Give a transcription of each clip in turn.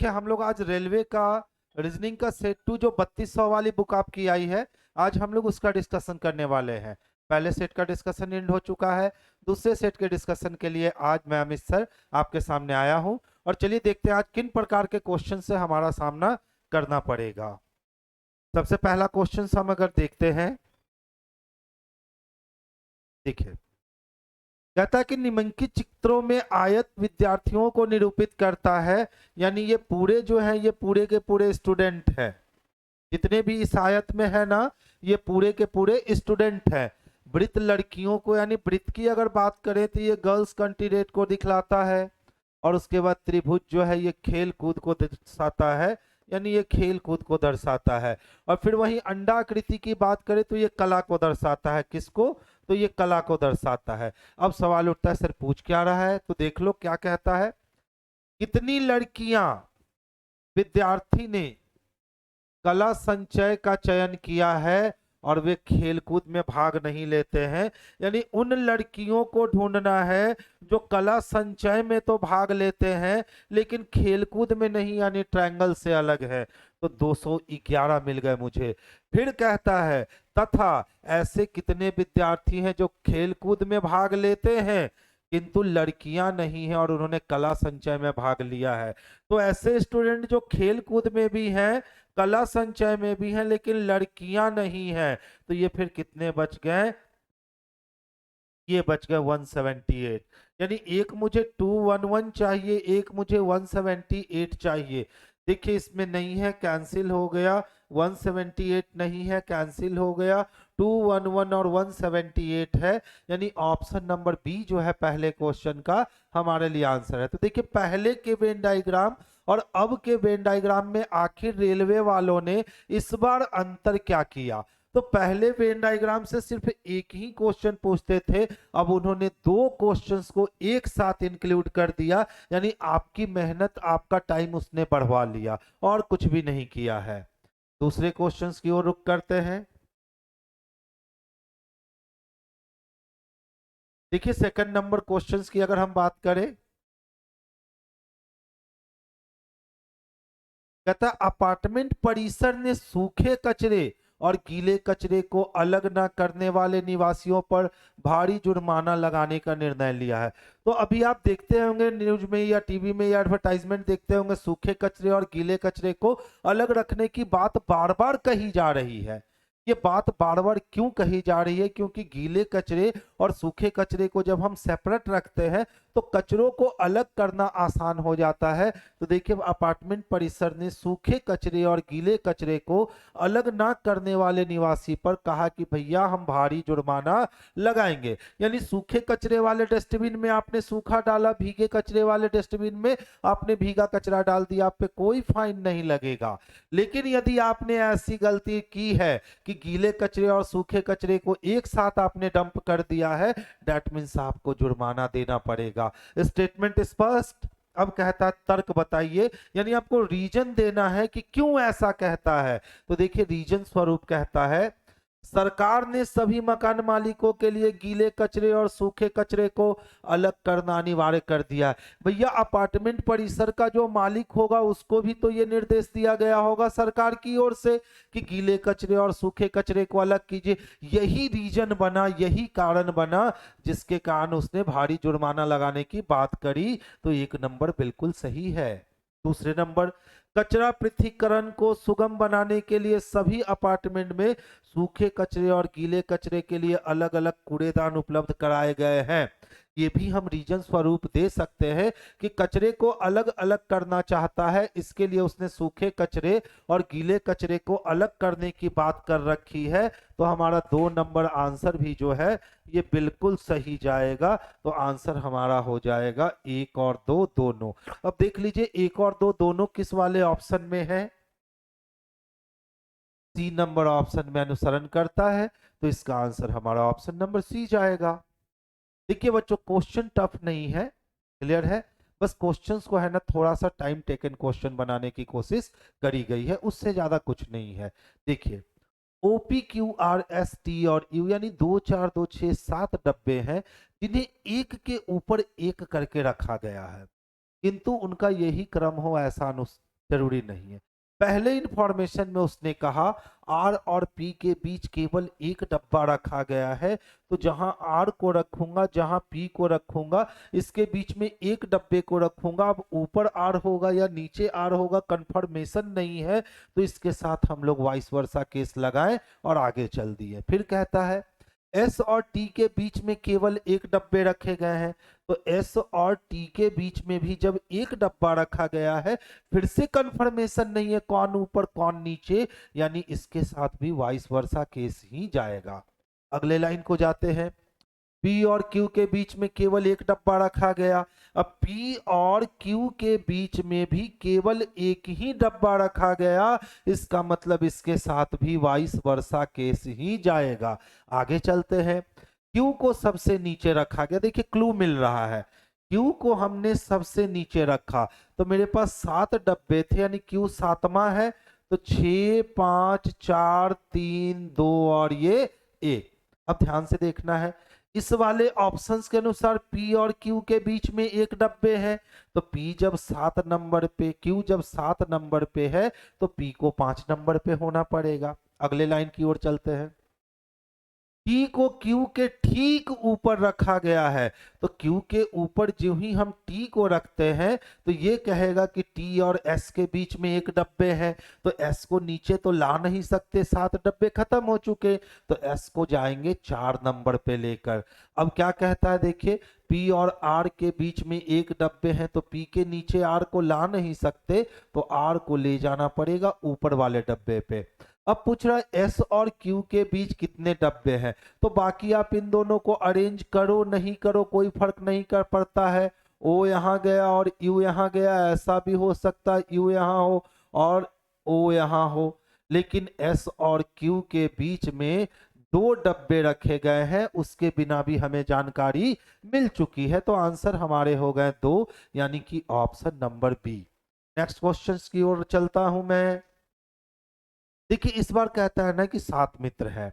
देखिए हम लोग आज रेलवे का रीजनिंग का सेट 2 जो 3200 वाली बुक आपकी आई है, आज हम लोग उसका डिस्कशन करने वाले हैं। पहले सेट का डिस्कशन एंड हो चुका है। दूसरे सेट के डिस्कशन के लिए आज मैं अमित सर आपके सामने आया हूं। और चलिए देखते हैं आज किन प्रकार के क्वेश्चन से हमारा सामना करना पड़ेगा। सबसे पहला क्वेश्चन हम अगर देखते हैं, देखिए कहता है कि निम्नलिखित चित्रों में आयत विद्यार्थियों को निरूपित करता है। यानी ये पूरे जो है ये पूरे के पूरे स्टूडेंट है, जितने भी इस आयत में है ना, ये पूरे के पूरे स्टूडेंट है। वृत्त लड़कियों को, यानी वृत्त की अगर बात करें तो ये गर्ल्स कैंडिडेट को दिखलाता है। और उसके बाद त्रिभुज जो है ये खेल कूद को दर्शाता है, यानी ये खेल कूद को दर्शाता है। और फिर वही अंडाकृति की बात करें तो ये कला को दर्शाता है। किसको? तो ये कला को दर्शाता है। अब सवाल उठता है सर पूछ क्या रहा है, तो देख लो क्या कहता है। कितनी लड़कियां विद्यार्थी ने कला संचय का चयन किया है और वे खेलकूद में भाग नहीं लेते हैं। यानी उन लड़कियों को ढूंढना है जो कला संचय में तो भाग लेते हैं लेकिन खेलकूद में नहीं, यानी ट्रायंगल से अलग है। तो 211 मिल गए मुझे। फिर कहता है तथा ऐसे कितने विद्यार्थी हैं जो खेलकूद में भाग लेते हैं किंतु लड़कियां नहीं हैं और उन्होंने कला संचय में भाग लिया है। तो ऐसे स्टूडेंट जो खेल कूद में भी हैं, कला संचय में भी हैं, लेकिन लड़कियां नहीं हैं। तो ये फिर कितने बच गए? ये बच गए 178। यानी एक मुझे 211 चाहिए, एक मुझे 178 चाहिए। देखिए इसमें नहीं है, कैंसिल हो गया। 178 नहीं है, कैंसिल हो गया। 211 और 178 है, यानी ऑप्शन नंबर बी जो है पहले क्वेश्चन का हमारे लिए आंसर है। तो देखिए पहले के वेन डायग्राम और अब के वेन डायग्राम में आखिर रेलवे वालों ने इस बार अंतर क्या किया। तो पहले वेन डायग्राम से सिर्फ एक ही क्वेश्चन पूछते थे, अब उन्होंने दो क्वेश्चंस को एक साथ इंक्लूड कर दिया। यानी आपकी मेहनत, आपका टाइम उसने बढ़वा लिया और कुछ भी नहीं किया है। दूसरे क्वेश्चंस की ओर रुख करते हैं। देखिए सेकंड नंबर क्वेश्चंस की अगर हम बात करें, कहता अपार्टमेंट परिसर ने सूखे कचरे और गीले कचरे को अलग न करने वाले निवासियों पर भारी जुर्माना लगाने का निर्णय लिया है। तो अभी आप देखते होंगे न्यूज में या टीवी में या एडवर्टाइजमेंट देखते होंगे, सूखे कचरे और गीले कचरे को अलग रखने की बात बार बार कही जा रही है। ये बात बार बार क्यों कही जा रही है? क्योंकि गीले कचरे और सूखे कचरे को जब हम सेपरेट रखते हैं तो कचरों को अलग करना आसान हो जाता है। तो देखिए अपार्टमेंट परिसर ने सूखे कचरे और गीले कचरे को अलग ना करने वाले निवासी पर कहा कि भैया हम भारी जुर्माना लगाएंगे। यानी सूखे कचरे वाले डस्टबिन में आपने सूखा डाला, भीगे कचरे वाले डस्टबिन में आपने भीगा कचरा डाल दिया, आप पे कोई फाइन नहीं लगेगा। लेकिन यदि आपने ऐसी गलती की है कि गीले कचरे और सूखे कचरे को एक साथ आपने डंप कर दिया है, दैट मीन्स आपको जुर्माना देना पड़ेगा। स्टेटमेंट स्पष्ट। अब कहता है तर्क बताइए, यानी आपको रीजन देना है कि क्यों ऐसा कहता है। तो देखिए रीजन स्वरूप कहता है सरकार ने सभी मकान मालिकों के लिए गीले कचरे और सूखे कचरे को अलग करना अनिवार्य कर दिया है। भैया अपार्टमेंट परिसर का जो मालिक होगा उसको भी तो ये निर्देश दिया गया होगा सरकार की ओर से कि गीले कचरे और सूखे कचरे को अलग कीजिए। यही रीजन बना, यही कारण बना जिसके कारण उसने भारी जुर्माना लगाने की बात करी। तो एक नंबर बिल्कुल सही है। दूसरे नंबर, कचरा पृथक्करण को सुगम बनाने के लिए सभी अपार्टमेंट में सूखे कचरे और गीले कचरे के लिए अलग अलग कूड़ेदान उपलब्ध कराए गए हैं। ये भी हम रीजन स्वरूप दे सकते हैं कि कचरे को अलग अलग करना चाहता है, इसके लिए उसने सूखे कचरे और गीले कचरे को अलग करने की बात कर रखी है। तो हमारा 2 नंबर आंसर भी जो है ये बिल्कुल सही जाएगा। तो आंसर हमारा हो जाएगा 1 और 2 दोनों। अब देख लीजिए 1 और 2 दोनों किस वाले ऑप्शन में है? सी नंबर ऑप्शन में अनुसरण करता है। तो इसका आंसर हमारा ऑप्शन नंबर सी जाएगा। देखिए बच्चों क्वेश्चन टफ नहीं है, क्लियर है। बस क्वेश्चंस को है ना थोड़ा सा टाइम टेकन क्वेश्चन बनाने की कोशिश करी गई है, उससे ज्यादा कुछ नहीं है। देखिए OP Q R S T और यू यानी 2 4 2 6 7 डब्बे हैं जिन्हें एक के ऊपर एक करके रखा गया है, किंतु उनका यही क्रम हो ऐसा जरूरी नहीं है। पहले इंफॉर्मेशन में उसने कहा आर और पी के बीच केवल एक डब्बा रखा गया है, तो जहां आर को रखूंगा जहां पी को रखूंगा इसके बीच में एक डब्बे को रखूंगा। अब ऊपर आर होगा या नीचे आर होगा कंफर्मेशन नहीं है, तो इसके साथ हम लोग वाइस वर्सा केस लगाएं और आगे चल दिए। फिर कहता है एस और टी के बीच में केवल एक डब्बे रखे गए हैं, तो एस और टी के बीच में भी जब एक डब्बा रखा गया है, फिर से कंफर्मेशन नहीं है कौन ऊपर कौन नीचे, यानी इसके साथ भी वाइस वर्सा केस ही जाएगा। अगले लाइन को जाते हैं। पी और क्यू के बीच में केवल एक डब्बा रखा गया। अब पी और क्यू के बीच में भी केवल एक ही डब्बा रखा गया, इसका मतलब इसके साथ भी वाइस वर्सा केस ही जाएगा। आगे चलते हैं। क्यू को सबसे नीचे रखा गया, देखिए क्लू मिल रहा है। क्यू को हमने सबसे नीचे रखा, तो मेरे पास 7 डब्बे थे, यानी क्यू 7वां है, तो 6 5 4 3 2 और ये 1। अब ध्यान से देखना है, इस वाले ऑप्शंस के अनुसार P और Q के बीच में एक डब्बे है, तो P जब 7 नंबर पे, Q जब 7 नंबर पे है, तो P को 5 नंबर पे होना पड़ेगा। अगले लाइन की ओर चलते हैं। T को Q के ठीक ऊपर रखा गया है, तो Q के ऊपर जो ही हम T को रखते हैं, तो ये कहेगा कि T और S के बीच में एक डब्बे है, तो S को नीचे तो ला नहीं सकते, 7 डब्बे खत्म हो चुके, तो S को जाएंगे 4 नंबर पे लेकर। अब क्या कहता है देखिए, P और R के बीच में एक डब्बे हैं, तो P के नीचे R को ला नहीं सकते, तो R को ले जाना पड़ेगा ऊपर वाले डब्बे पे। अब पूछ रहा है एस और क्यू के बीच कितने डब्बे हैं, तो बाकी आप इन दोनों को अरेंज करो नहीं करो कोई फर्क नहीं कर पड़ता है। ओ यहाँ गया और यू यहाँ गया, ऐसा भी हो सकता है यू यहाँ हो और ओ यहाँ हो, लेकिन एस और क्यू के बीच में 2 डब्बे रखे गए हैं, उसके बिना भी हमें जानकारी मिल चुकी है, तो आंसर हमारे हो गए 2, यानी कि option number B. Next question की ओर चलता हूं मैं। देखिए इस बार कहता है ना कि 7 मित्र हैं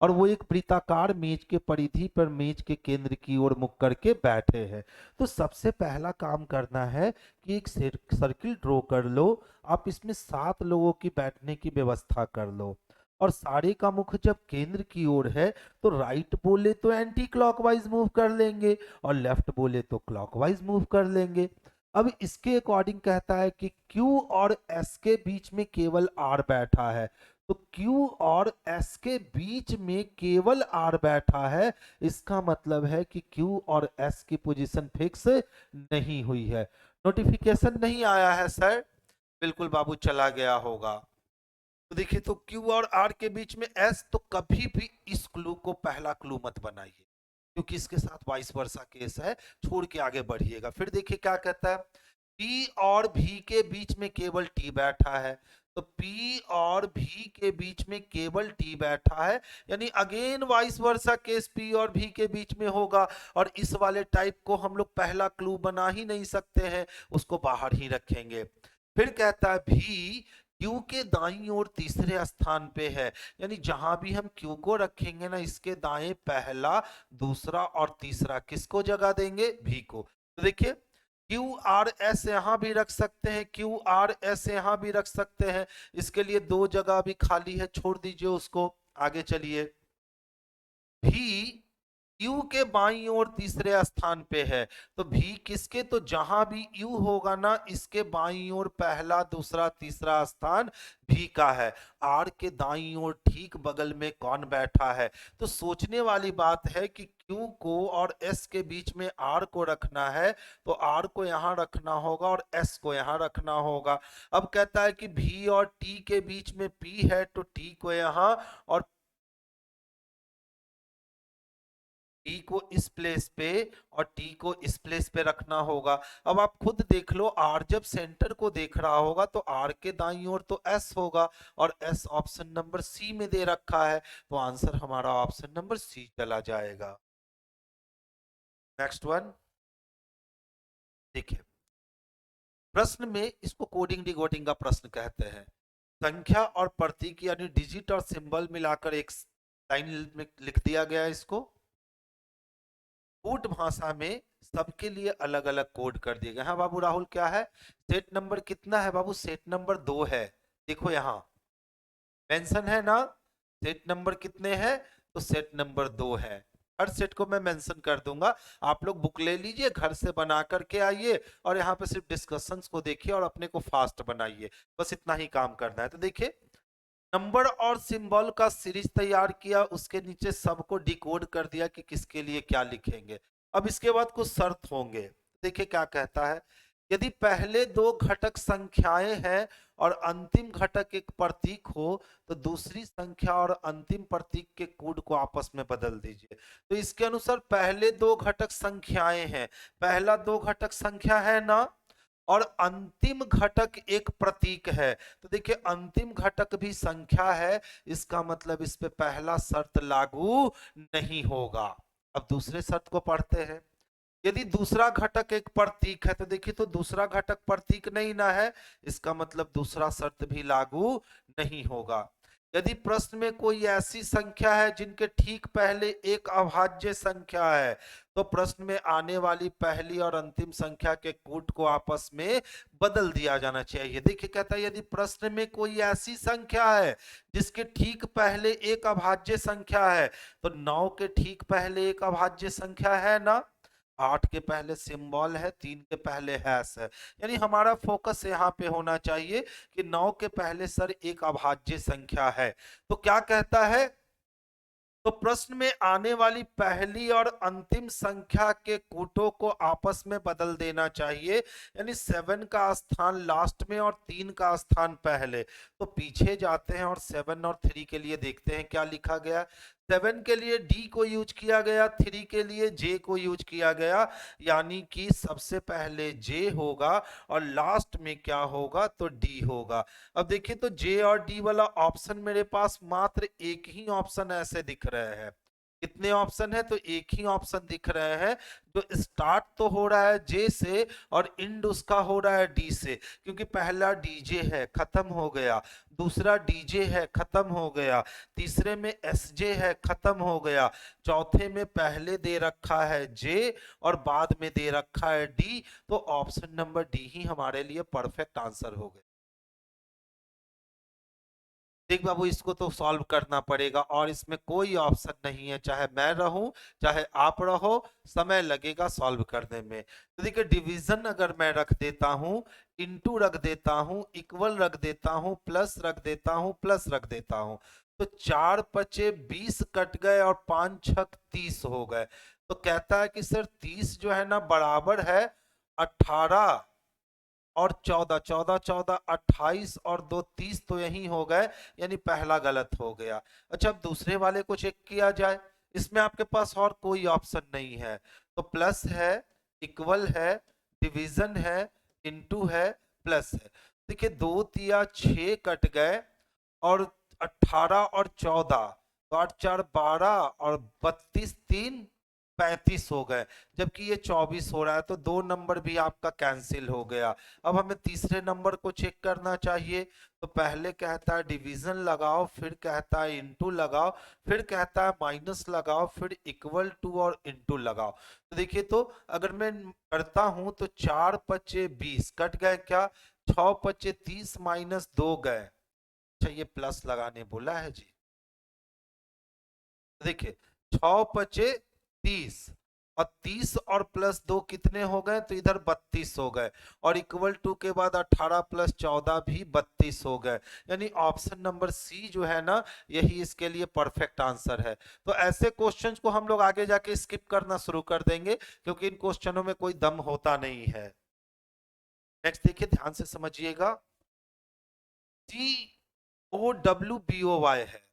और वो एक वृत्ताकार मेज के परिधि पर मेज के केंद्र की ओर मुख करके बैठे हैं। तो सबसे पहला काम करना है कि एक सर्किल ड्रॉ कर लो, आप इसमें 7 लोगों की बैठने की व्यवस्था कर लो, और सारे का मुख जब केंद्र की ओर है, तो राइट बोले तो एंटी क्लॉकवाइज मूव कर लेंगे और लेफ्ट बोले तो क्लॉकवाइज मूव कर लेंगे। अब इसके अकॉर्डिंग कहता है कि Q और S के बीच में केवल R बैठा है, तो Q और S के बीच में केवल R बैठा है, इसका मतलब है कि Q और S की पोजीशन फिक्स नहीं हुई है। नोटिफिकेशन नहीं आया है सर, बिल्कुल बाबू चला गया होगा। तो देखिए, तो Q और R के बीच में S, तो कभी भी इस क्लू को पहला क्लू मत बनाइए, क्योंकि इसके साथ वाइस वर्सा केस है, छोड़ के आगे बढ़िएगा। फिर देखिए क्या कहता है, P और V के बीच में केवल T बैठा है, तो P और V के बीच में केवल T बैठा है, यानी again vice versa case P और V के बीच में होगा, और इस वाले टाइप को हम लोग पहला क्लू बना ही नहीं सकते हैं, उसको बाहर ही रखेंगे। फिर कहता है भी क्यू के दाईं ओर तीसरे स्थान पे है, यानी जहां भी हम क्यू को रखेंगे ना, इसके दाएं पहला दूसरा और तीसरा किसको जगह देंगे, भी को। तो देखिए क्यू आर एस यहां भी रख सकते हैं, क्यू आर एस यहां भी रख सकते हैं, इसके लिए 2 जगह भी खाली है, छोड़ दीजिए उसको। आगे चलिए, भी यू के बाईं ओर तीसरे स्थान पे है, तो भी किसके, तो जहां भी यू होगा ना, इसके बाईं ओर पहला दूसरा तीसरा स्थान भी का है। आर के दाईं ओर ठीक बगल में कौन बैठा है, तो सोचने वाली बात है कि क्यू को और एस के बीच में आर को रखना है, तो आर को यहां रखना होगा और एस को यहां रखना होगा। अब कहता है कि भी और टी के बीच में पी है, तो टी को यहां और टी को इस प्लेस पे और टी को इस प्लेस पे रखना होगा। अब आप खुद देख लो, आर जब सेंटर को देख रहा होगा, तो आर के दाईं ओर तो एस होगा, और एस ऑप्शन नंबर सी में दे रखा है, तो आंसर हमारा ऑप्शन नंबर सी चला जाएगा। नेक्स्ट वन देखिए, प्रश्न में इसको कोडिंग डिकोडिंग का प्रश्न कहते हैं। संख्या और प्रतीक यानी डिजिट और सिंबल मिलाकर एक लाइन में लिख दिया गया है इसको। कूट भाषा में सबके लिए अलग अलग कोड कर दिए गए। हाँ बाबू राहुल, क्या है? सेट नंबर कितना है बाबू? सेट नंबर 2 है। देखो यहाँ मेंशन है ना, सेट नंबर कितने हैं? तो सेट नंबर 2 है। हर सेट को मैं मेंशन कर दूंगा। आप लोग बुक ले लीजिए, घर से बना करके आइए और यहाँ पे सिर्फ डिस्कशंस को देखिए और अपने को फास्ट बनाइए। बस इतना ही काम करना है। तो देखिए, नंबर और सिंबल का सीरीज तैयार किया, उसके नीचे सबको डिकोड कर दिया कि किसके लिए क्या लिखेंगे। अब इसके बाद कुछ शर्त होंगे। देखिए क्या कहता है, यदि पहले दो घटक संख्याएं हैं और अंतिम घटक एक प्रतीक हो तो दूसरी संख्या और अंतिम प्रतीक के कोड को आपस में बदल दीजिए। तो इसके अनुसार पहले दो घटक संख्याएं हैं, पहला दो घटक संख्या है ना, और अंतिम घटक एक प्रतीक है। तो देखिए अंतिम घटक भी संख्या है, इसका मतलब इस पे पहला शर्त लागू नहीं होगा। अब दूसरे शर्त को पढ़ते हैं। यदि दूसरा घटक एक प्रतीक है तो देखिए, तो दूसरा घटक प्रतीक नहीं ना है, इसका मतलब दूसरा शर्त भी लागू नहीं होगा। यदि प्रश्न में कोई ऐसी संख्या है जिनके ठीक पहले एक अभाज्य संख्या है तो प्रश्न में आने वाली पहली और अंतिम संख्या के कूट को आपस में बदल दिया जाना चाहिए। देखिए कहता है, यदि प्रश्न में कोई ऐसी संख्या है जिसके ठीक पहले एक अभाज्य संख्या है, तो 9 के ठीक पहले एक अभाज्य संख्या है ना, 8 के पहले सिंबल है, 3 के पहले हैश है। यानी हमारा फोकस यहाँ पे होना चाहिए कि 9 के पहले सर एक अभाज्य संख्या है। तो क्या कहता है, तो प्रश्न में आने वाली पहली और अंतिम संख्या के कूटों को आपस में बदल देना चाहिए। यानी 7 का स्थान लास्ट में और 3 का स्थान पहले। तो पीछे जाते हैं और 7 और 3 के लिए देखते हैं क्या लिखा गया। 7 के लिए डी को यूज किया गया, 3 के लिए जे को यूज किया गया। यानी कि सबसे पहले जे होगा और लास्ट में क्या होगा, तो डी होगा। अब देखिए, तो जे और डी वाला ऑप्शन मेरे पास मात्र एक ही ऑप्शन ऐसे दिख रहे हैं। कितने ऑप्शन है? तो एक ही ऑप्शन दिख रहे हैं, जो स्टार्ट तो हो रहा है जे से और एंड उसका हो रहा है डी से। क्योंकि पहला डीजे है, खत्म हो गया। दूसरा डीजे है, खत्म हो गया। तीसरे में एसजे है, खत्म हो गया। चौथे में पहले दे रखा है जे और बाद में दे रखा है डी। तो ऑप्शन नंबर डी ही हमारे लिए परफेक्ट आंसर हो गया। देख बाबू, इसको तो सॉल्व करना पड़ेगा और इसमें कोई ऑप्शन नहीं है, चाहे मैं रहूं चाहे आप रहो, समय लगेगा सॉल्व करने में। तो देखिए, डिवीजन अगर मैं रख देता हूं, इनटू रख देता हूं, इक्वल रख देता हूं, प्लस रख देता हूं, प्लस रख देता हूं, तो 4 पचे 20 कट गए और 5 छक 30 हो गए। तो कहता है कि सर 30 जो है ना बराबर है 18 और 14, 14 14 28 और 2 30, तो यही हो गए। यानी पहला गलत हो गया। अच्छा, अब दूसरे वाले को चेक किया जाए। इसमें आपके पास और कोई ऑप्शन नहीं है। तो प्लस है, इक्वल है, डिवीजन है, इनटू है, प्लस है। देखिए 2 तिया 6 कट गए और 18 और 14, तो 8 4 12 और 32 3 35 हो गए। जबकि ये 24 हो रहा है, तो 2 नंबर भी आपका कैंसिल हो गया। अब हमें तीसरे नंबर को चेक करना चाहिए। तो पहले कहता है डिवीजन लगाओ, फिर कहता है इनटू लगाओ, फिर कहता है माइनस लगाओ, फिर इक्वल टू और इनटू लगाओ। तो देखिए, तो अगर मैं करता हूं तो 4 पचे 20 कट गए क्या, 6 पचे 30 माइनस 2 गए। अच्छा, ये प्लस लगाने बोला है जी। देखिए 6 पचे 30 और 30 और प्लस 2 कितने हो गए, तो इधर 32 हो गए। और इक्वल टू के बाद 18 प्लस 14 भी 32 हो गए। यानी ऑप्शन नंबर सी जो है ना, यही इसके लिए परफेक्ट आंसर है। तो ऐसे क्वेश्चंस को हम लोग आगे जाके स्किप करना शुरू कर देंगे, क्योंकि इन क्वेश्चनों में कोई दम होता नहीं है। नेक्स्ट देखिए, ध्यान से समझिएगा। COWBOY है,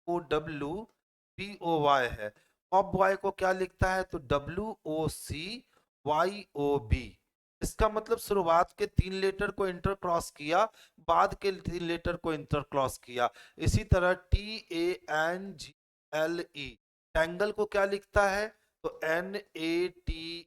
OWBOY है। ऑफ बॉय को क्या लिखता है, तो WOCYOB। इसका मतलब शुरुआत के 3 लेटर को इंटर क्रॉस किया, बाद के 3 लेटर को इंटर क्रॉस किया। इसी तरह TANGLE, टैंगल को क्या लिखता है, तो NATL।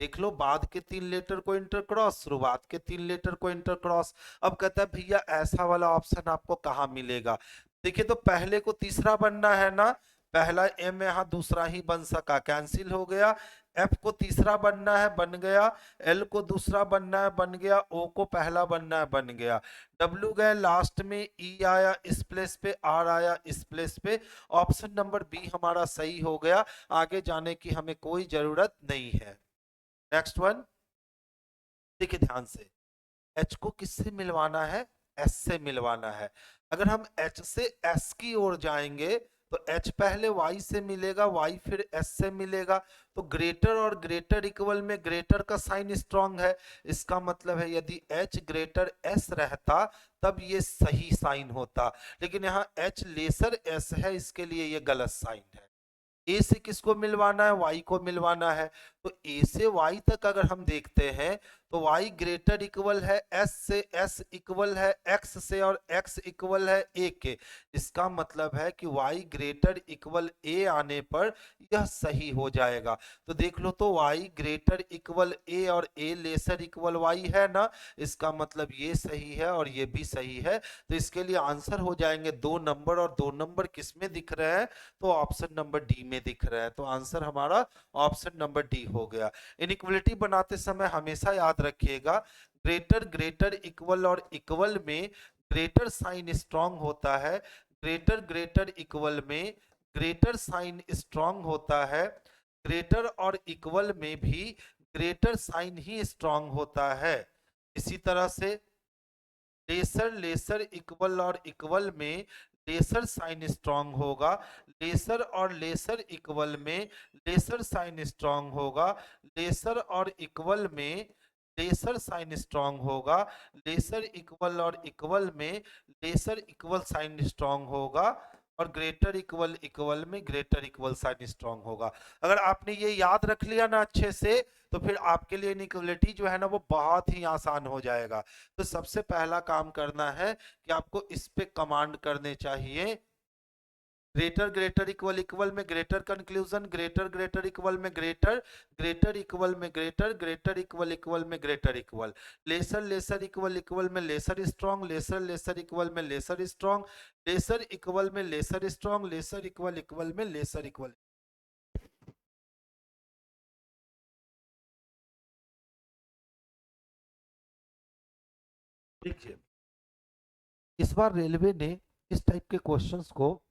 देख लो, बाद के 3 लेटर को इंटर क्रॉस, शुरुआत के 3 लेटर को इंटर क्रॉस। अब कहता है भैया ऐसा वाला ऑप्शन आपको कहाँ मिलेगा। देखिए तो पहले को तीसरा बनना है ना, पहला एम यहाँ दूसरा ही बन सका, कैंसिल हो गया। एफ को तीसरा बनना है, बन गया। एल को दूसरा बनना है, बन गया। ओ को पहला बनना है, बन गया। डब्ल्यू गए लास्ट में, ई आया इस प्लेस पे, आर आया इस प्लेस पे। ऑप्शन नंबर बी हमारा सही हो गया। आगे जाने की हमें कोई जरूरत नहीं है। नेक्स्ट वन देखिए ध्यान से, एच को किससे मिलवाना है, एस से मिलवाना है। अगर हम एच से एस की ओर जाएंगे तो एच पहले वाई से मिलेगा, वाई फिर एस से मिलेगा। तो ग्रेटर और ग्रेटर इक्वल में ग्रेटर का साइन स्ट्रांग है, इसका मतलब है यदि एच ग्रेटर एस रहता तब ये सही साइन होता, लेकिन यहाँ एच लेसर एस है, इसके लिए ये गलत साइन है। ए से किसको मिलवाना है, वाई को मिलवाना है। तो ए से वाई तक अगर हम देखते हैं तो y ग्रेटर इक्वल है s से, s इक्वल है x से, और x इक्वल है a के। इसका मतलब है कि y ग्रेटर इक्वल a आने पर यह सही हो जाएगा। तो देख लो तो y ग्रेटर इक्वल a और a लेसर इक्वल y है ना, इसका मतलब ये सही है और ये भी सही है। तो इसके लिए आंसर हो जाएंगे 2 नंबर, और 2 नंबर किस में दिख रहे हैं, तो ऑप्शन नंबर डी में दिख रहा है। तो आंसर हमारा ऑप्शन नंबर डी हो गया। इनइक्वलिटी बनाते समय हमेशा याद रखिएगा, ग्रेटर ग्रेटर इक्वल और इक्वल में ग्रेटर साइन स्ट्रांग होता है, ग्रेटर ग्रेटर इक्वल में ग्रेटर साइन स्ट्रांग होता है, ग्रेटर और इक्वल में भी ग्रेटर साइन ही स्ट्रांग होता है। इसी तरह से लेसर लेसर इक्वल और इक्वल में लेसर साइन स्ट्रांग होगा, लेसर और लेसर इक्वल में लेसर साइन स्ट्रांग होगा, लेसर और इक्वल में लेसर साइन स्ट्रांग होगा, लेसर इक्वल और इक्वल में लेसर इक्वल साइन स्ट्रांग होगा, और ग्रेटर इक्वल इक्वल में ग्रेटर इक्वल साइन स्ट्रांग होगा। अगर आपने ये याद रख लिया ना अच्छे से, तो फिर आपके लिए इनइक्वलिटी जो है ना वो बहुत ही आसान हो जाएगा। तो सबसे पहला काम करना है कि आपको इस पे कमांड करने चाहिए, ग्रेटर ग्रेटर इक्वल इक्वल में greater conclusion, greater greater equal में ग्रेटर, ग्रेटर इक्वल में ग्रेटर, ग्रेटर इक्वल इक्वल में greater equal, lesser lesser equal equal में lesser strong, lesser lesser equal में लेसर स्ट्रॉन्ग, लेसर इक्वल में lesser strong, lesser equal equal में lesser equal. देखिए इस बार railway ने इस टाइप के क्वेश्चंस को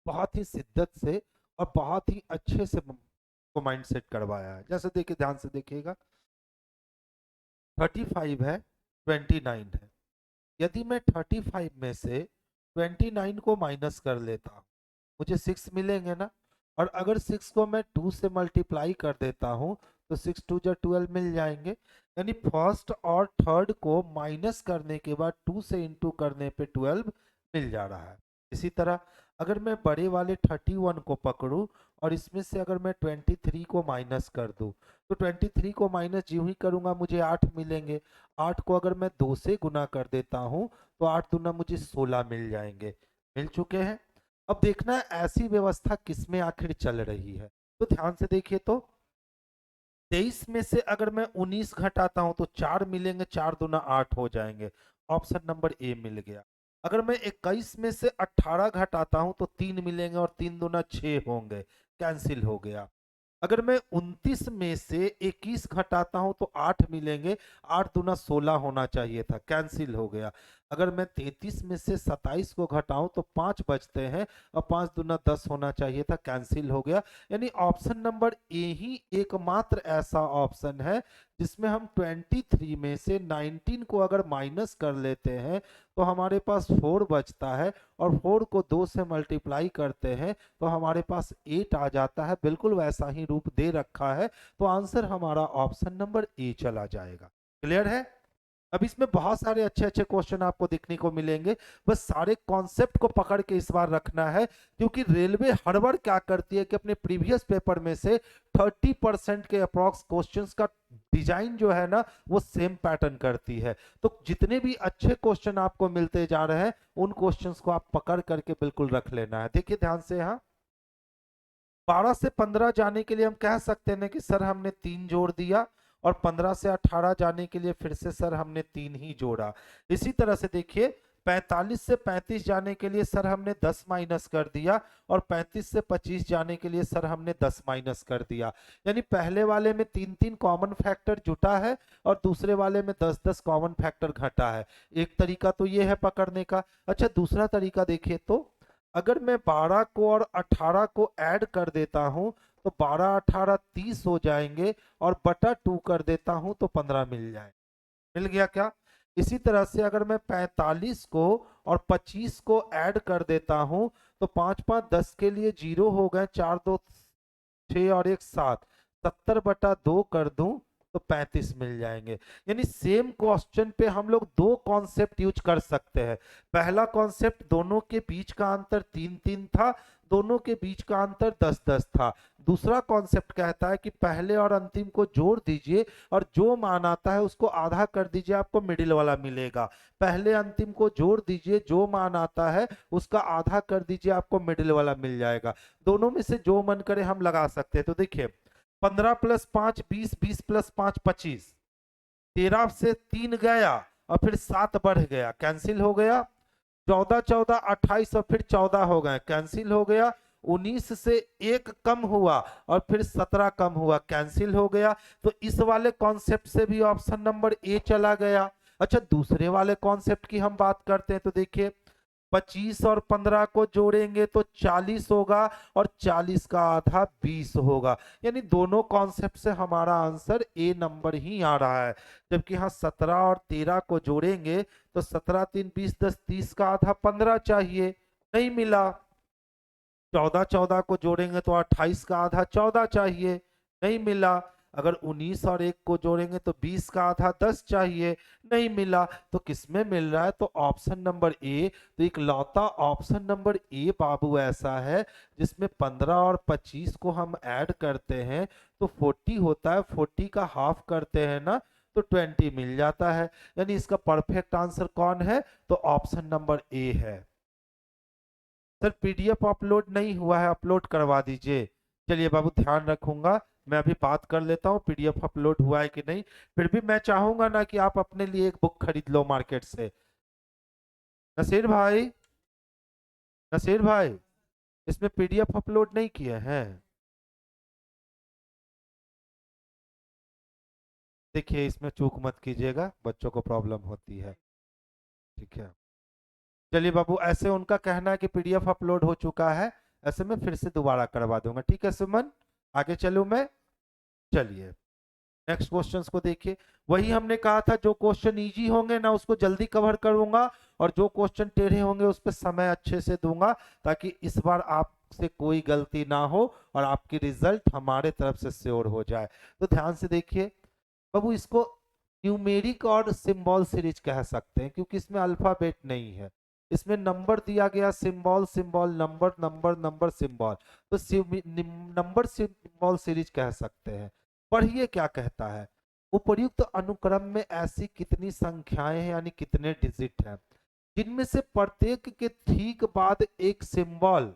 बहुत ही शिद्दत से और बहुत ही अच्छे से को माइंड सेट करवाया है। जैसे देखिए ध्यान से देखिएगा, 35 है, 29 है। यदि मैं 35 में से 29 को माइनस कर लेता हूँ, मुझे 6 मिलेंगे ना। और अगर 6 को मैं 2 से मल्टीप्लाई कर देता हूँ तो 6 2 जा 12 मिल जाएंगे। यानी फर्स्ट और थर्ड को माइनस करने के बाद 2 से इंटू करने पे 12 मिल जा रहा है। इसी तरह अगर मैं बड़े वाले 31 को पकड़ूं और इसमें से अगर मैं 23 को माइनस कर दूं, तो 23 को माइनस जो ही करूंगा मुझे 8 मिलेंगे। 8 को अगर मैं 2 से गुना कर देता हूं तो 8 दूना मुझे 16 मिल जाएंगे। मिल चुके हैं। अब देखना है ऐसी व्यवस्था किसमें आखिर चल रही है। तो ध्यान से देखिए तो 23 में से अगर मैं 19 घटाता हूं तो 4 मिलेंगे, 4 दूना 8 हो जाएंगे। ऑप्शन नंबर ए मिल गया। अगर मैं 21 में से 18 घटाता हूं तो 3 मिलेंगे और 3 दूना 6 होंगे, कैंसिल हो गया। अगर मैं 29 में से 21 घटाता हूं तो 8 मिलेंगे, 8 दूना 16 होना चाहिए था, कैंसिल हो गया। अगर मैं 33 में से 27 को घटाऊं तो 5 बचते हैं और 5 दूना 10 होना चाहिए था, कैंसिल हो गया। यानी ऑप्शन नंबर ए ही एकमात्र ऐसा ऑप्शन है जिसमें हम 23 में से 19 को अगर माइनस कर लेते हैं तो हमारे पास 4 बचता है, और 4 को 2 से मल्टीप्लाई करते हैं तो हमारे पास 8 आ जाता है। बिल्कुल वैसा ही रूप दे रखा है, तो आंसर हमारा ऑप्शन नंबर ए चला जाएगा। क्लियर है। अब इसमें बहुत सारे अच्छे अच्छे क्वेश्चन आपको देखने को मिलेंगे, बस सारे कॉन्सेप्ट को पकड़ के इस बार रखना है, क्योंकि रेलवे हर बार क्या करती है कि अपने प्रीवियस पेपर में से 30% के अप्रॉक्स क्वेश्चंस का डिजाइन जो है ना वो सेम पैटर्न करती है। तो जितने भी अच्छे क्वेश्चन आपको मिलते जा रहे हैं उन क्वेश्चंस को आप पकड़ करके बिल्कुल रख लेना है। देखिए ध्यान से, यहाँ 12 से 15 जाने के लिए हम कह सकते हैं कि सर हमने 3 जोड़ दिया, और 15 से 18 जाने के लिए फिर से सर हमने 3 ही जोड़ा। इसी तरह से देखिए 45 से 35 जाने के लिए सर हमने 10 माइनस कर दिया और 35 से 25 जाने के लिए सर हमने 10 माइनस कर दिया। यानी पहले वाले में 3-3 कॉमन फैक्टर जुटा है और दूसरे वाले में 10-10 कॉमन फैक्टर घटा है। एक तरीका तो ये है पकड़ने का। अच्छा, दूसरा तरीका देखिए तो अगर मैं 12 को और 18 को ऐड कर देता हूं तो 12-18 30 हो जाएंगे और बटा 2 कर देता हूं तो 15 मिल जाए। मिल गया क्या? इसी तरह से अगर मैं 45 को और 25 को ऐड कर देता हूं तो 5-5 10 के लिए 0 हो गए, 4-2 6 और 1 7, 70/2 कर दूं तो 35 मिल जाएंगे। यानी सेम क्वेश्चन पे हम लोग दो कॉन्सेप्ट यूज कर सकते हैं। पहला कॉन्सेप्ट दोनों के बीच का अंतर 3-3 था, दोनों के बीच का अंतर 10-10 था। दूसरा कॉन्सेप्ट कहता है कि पहले और अंतिम को जोड़ दीजिए और जो मान आता है उसको आधा कर दीजिए, आपको मिडिल वाला मिलेगा। पहले अंतिम को जोड़ दीजिए, जो मान आता है उसका आधा कर दीजिए, आपको मिडिल वाला मिल जाएगा। दोनों में से जो मन करे हम लगा सकते हैं। तो देखिए 15 + 5 20, 20 + 5 25, 13 से 3 गया और फिर 7 बढ़ गया, कैंसिल हो गया। 14-14 28 और फिर 14 हो गए, कैंसिल हो गया। 19 से 1 कम हुआ और फिर 17 कम हुआ, कैंसिल हो गया। तो इस वाले कॉन्सेप्ट से भी ऑप्शन नंबर ए चला गया। अच्छा, दूसरे वाले कॉन्सेप्ट की हम बात करते हैं तो देखिए 25 और 15 को जोड़ेंगे तो 40 होगा और 40 का आधा 20 होगा। यानी दोनों कॉन्सेप्ट से हमारा आंसर ए नंबर ही आ रहा है। जबकि यहाँ 17 और 13 को जोड़ेंगे तो 17 3 20 10 30 का आधा 15 चाहिए, नहीं मिला। 14-14 को जोड़ेंगे तो 28 का आधा 14 चाहिए, नहीं मिला। अगर 19 और 1 को जोड़ेंगे तो 20 का आधा 10 चाहिए, नहीं मिला। तो किसमें मिल रहा है? तो ऑप्शन नंबर ए। तो एक लौता ऑप्शन नंबर ए बाबू ऐसा है जिसमें 15 और 25 को हम ऐड करते हैं तो 40 होता है, 40 का हाफ करते हैं ना तो 20 मिल जाता है। यानी इसका परफेक्ट आंसर कौन है? तो ऑप्शन नंबर ए है। सर पीडीएफ अपलोड नहीं हुआ है, अपलोड करवा दीजिए। चलिए बाबू, ध्यान रखूंगा। मैं अभी बात कर लेता हूँ पीडीएफ अपलोड हुआ है कि नहीं। फिर भी मैं चाहूंगा ना कि आप अपने लिए एक बुक खरीद लो मार्केट से। नसीर भाई, नसीर भाई, इसमें पीडीएफ अपलोड नहीं किए हैं। देखिए इसमें चूक मत कीजिएगा, बच्चों को प्रॉब्लम होती है। ठीक है, चलिए बाबू, ऐसे उनका कहना है कि पीडीएफ अपलोड हो चुका है, ऐसे में फिर से दोबारा करवा दूंगा। ठीक है सुमन, आगे चलूं मैं? चलिए नेक्स्ट क्वेश्चंस को देखिए। वही हमने कहा था, जो क्वेश्चन इजी होंगे ना उसको जल्दी कवर करूंगा और जो क्वेश्चन टेढ़े होंगे उस पर समय अच्छे से दूंगा, ताकि इस बार आपसे कोई गलती ना हो और आपकी रिजल्ट हमारे तरफ से श्योर हो जाए। तो ध्यान से देखिए बाबू, इसको न्यूमेरिक और सिंबल सीरीज कह सकते हैं क्योंकि इसमें अल्फाबेट नहीं है। इसमें नंबर दिया गया, symbol symbol, number number number symbol, तो नंबर सिंबल सीरीज कह सकते हैं। पढ़िए क्या कहता है। उपर्युक्त अनुक्रम में ऐसी कितनी संख्याएं हैं, यानी कितने डिजिट हैं, जिनमें से प्रत्येक के ठीक बाद एक सिंबल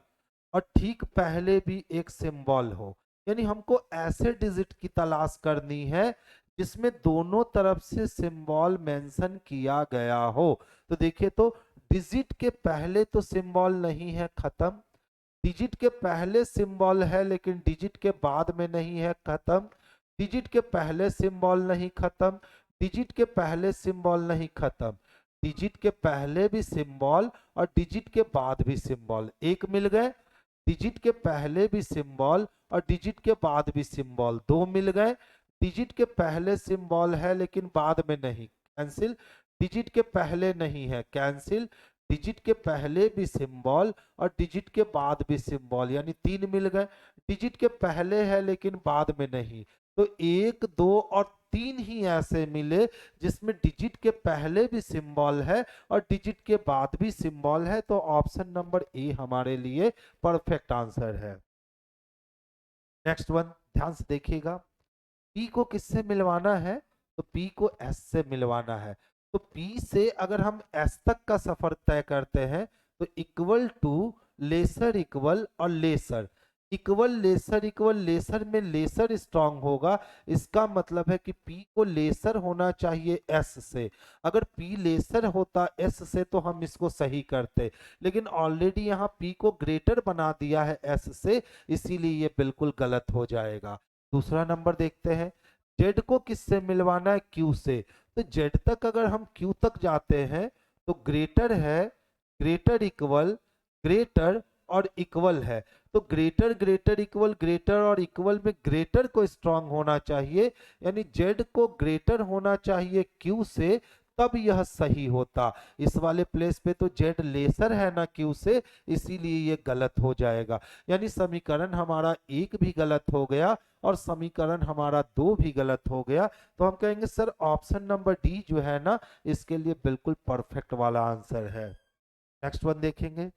और ठीक पहले भी एक सिंबल हो। यानी हमको ऐसे डिजिट की तलाश करनी है जिसमें दोनों तरफ से सिंबल मेंशन किया गया हो। तो देखिए तो डिजिट के पहले तो सिंबल नहीं है, खत्म। डिजिट के पहले सिंबल है लेकिन डिजिट के बाद में नहीं है, खत्म। डिजिट के पहले सिंबल नहीं, खत्म। डिजिट के पहले सिंबल नहीं, खत्म। डिजिट के पहले भी सिंबल और डिजिट के बाद भी सिंबल, एक मिल गए। डिजिट के पहले भी सिंबल और डिजिट के बाद भी सिंबल, दो मिल गए। डिजिट के पहले सिंबल है लेकिन बाद में नहीं, कैंसिल। डिजिट के पहले नहीं है, कैंसिल। डिजिट के पहले भी सिंबल और डिजिट के बाद भी सिंबल, यानी तीन मिल गए। डिजिट के पहले है लेकिन बाद में नहीं, तो एक दो और तीन ही ऐसे मिले जिसमें डिजिट के पहले भी सिंबल है और डिजिट के बाद भी सिंबल है। तो ऑप्शन नंबर ए हमारे लिए परफेक्ट आंसर है। नेक्स्ट वन ध्यान से देखिएगा। P को किससे मिलवाना है? तो P को S से मिलवाना है। तो P से अगर हम S तक का सफर तय करते हैं तो इक्वल टू, लेसर इक्वल और लेसर, इक्वल लेसर में लेसर स्ट्रांग होगा, इसका मतलब है कि P को लेसर होना चाहिए S से। अगर P लेसर होता S से तो हम इसको सही करते, लेकिन ऑलरेडी यहाँ P को ग्रेटर बना दिया है S से, इसीलिए ये बिल्कुल गलत हो जाएगा। दूसरा नंबर देखते हैं, Z को किससे मिलवाना है? Q से। तो Z तक अगर हम Q तक जाते हैं तो ग्रेटर है, ग्रेटर इक्वल, ग्रेटर और इक्वल है। तो ग्रेटर ग्रेटर इक्वल, ग्रेटर और इक्वल में ग्रेटर को स्ट्रांग होना चाहिए, यानी जेड को ग्रेटर होना चाहिए क्यू से, तब यह सही होता। इस वाले प्लेस पे तो जेड लेसर है ना क्यू से, इसीलिए ये गलत हो जाएगा। यानी समीकरण हमारा एक भी गलत हो गया और समीकरण हमारा दो भी गलत हो गया। तो हम कहेंगे सर ऑप्शन नंबर डी जो है ना, इसके लिए बिल्कुल परफेक्ट वाला आंसर है। नेक्स्ट वन देखेंगे।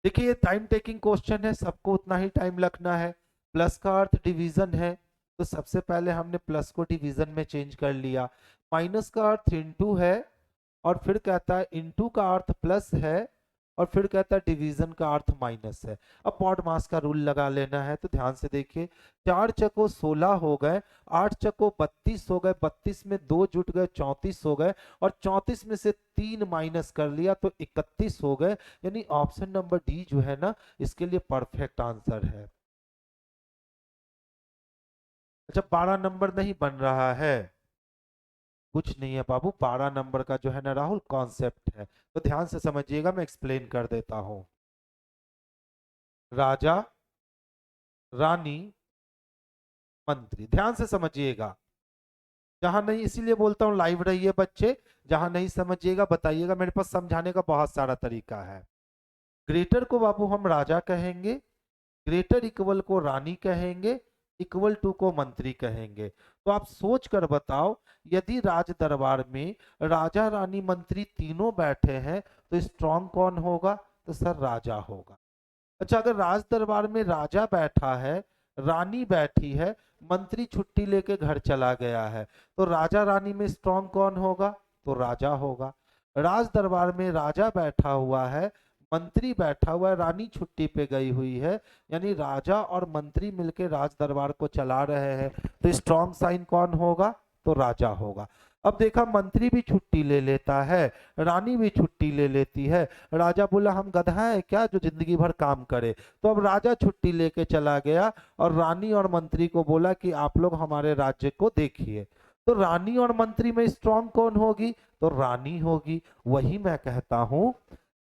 देखिए ये टाइम टेकिंग क्वेश्चन है, सबको उतना ही टाइम लगना है। प्लस का अर्थ डिवीजन है, तो सबसे पहले हमने प्लस को डिवीजन में चेंज कर लिया। माइनस का अर्थ इनटू है, और फिर कहता है इनटू का अर्थ प्लस है, और फिर कहता है डिवीजन का अर्थ माइनस है। अब पॉड मास का रूल लगा लेना है, तो ध्यान से देखिए, 4 चको 16 हो गए, 8 चको 32 हो गए, 32 में 2 जुट गए 34 हो गए, और 34 में से 3 माइनस कर लिया तो 31 हो गए। यानी ऑप्शन नंबर डी जो है ना, इसके लिए परफेक्ट आंसर है। अच्छा 12 नंबर नहीं बन रहा है, कुछ नहीं है बाबू, 12 नंबर का जो है ना राहुल कॉन्सेप्ट है, तो ध्यान से समझिएगा, मैं एक्सप्लेन कर देता हूं। राजा, रानी, मंत्री, ध्यान से समझिएगा। जहां नहीं, इसीलिए बोलता हूं लाइव रहिए बच्चे, जहां नहीं समझिएगा बताइएगा, मेरे पास समझाने का बहुत सारा तरीका है। ग्रेटर को बाबू हम राजा कहेंगे, ग्रेटर इक्वल को रानी कहेंगे, इक्वल टू को मंत्री कहेंगे। तो आप सोच कर बताओ, यदि राज दरबार में राजा रानी मंत्री तीनों बैठे हैं तो स्ट्रांग कौन होगा? तो सर राजा होगा। अच्छा अगर राज दरबार में राजा बैठा है, रानी बैठी है, मंत्री छुट्टी लेके घर चला गया है, तो राजा रानी में स्ट्रांग कौन होगा? तो राजा होगा। राज दरबार में राजा बैठा हुआ है, मंत्री बैठा हुआ है, रानी छुट्टी पे गई हुई है, यानी राजा और मंत्री मिलके राज दरबार को चला रहे हैं, तो स्ट्रांग साइन कौन होगा? तो राजा होगा। अब देखा मंत्री भी छुट्टी ले लेता है, रानी भी छुट्टी ले लेती है, राजा बोला हम गधा है क्या जो जिंदगी भर काम करे, तो अब राजा छुट्टी लेके चला गया और रानी और मंत्री को बोला कि आप लोग हमारे राज्य को देखिए। तो रानी और मंत्री में स्ट्रांग कौन होगी? तो रानी होगी। वही मैं कहता हूं,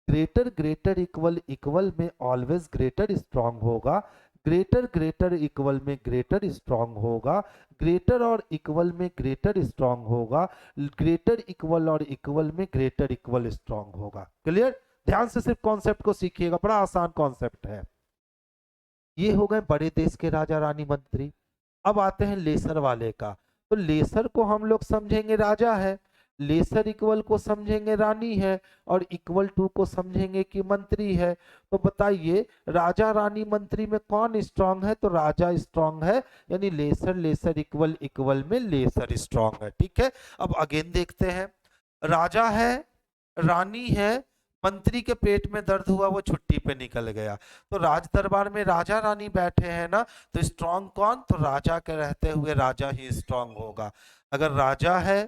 ग्रेटर ग्रेटर इक्वल इक्वल में ऑलवेज ग्रेटर स्ट्रांग होगा, ग्रेटर ग्रेटर इक्वल में ग्रेटर स्ट्रांग होगा, ग्रेटर और इक्वल में ग्रेटर स्ट्रांग होगा, ग्रेटर इक्वल और इक्वल में ग्रेटर इक्वल स्ट्रांग होगा। क्लियर? ध्यान से सिर्फ कॉन्सेप्ट को सीखिएगा, बड़ा आसान कॉन्सेप्ट है। ये हो गए बड़े देश के राजा रानी मंत्री। अब आते हैं लेसर वाले का, तो लेसर को हम लोग समझेंगे राजा है, लेसर इक्वल को समझेंगे रानी है, और इक्वल टू को समझेंगे कि मंत्री है। तो बताइए राजा रानी मंत्री में कौन स्ट्रांग है? तो राजा स्ट्रांग है, यानी लेसर लेसर इक्वल इक्वल में लेसर स्ट्रांग है। ठीक है, अब अगेन देखते हैं, राजा है, रानी है, मंत्री के पेट में दर्द हुआ, वो छुट्टी पे निकल गया, तो राज दरबार में राजा रानी बैठे हैं ना, तो स्ट्रांग कौन? तो राजा के रहते हुए राजा ही स्ट्रांग होगा। अगर राजा है,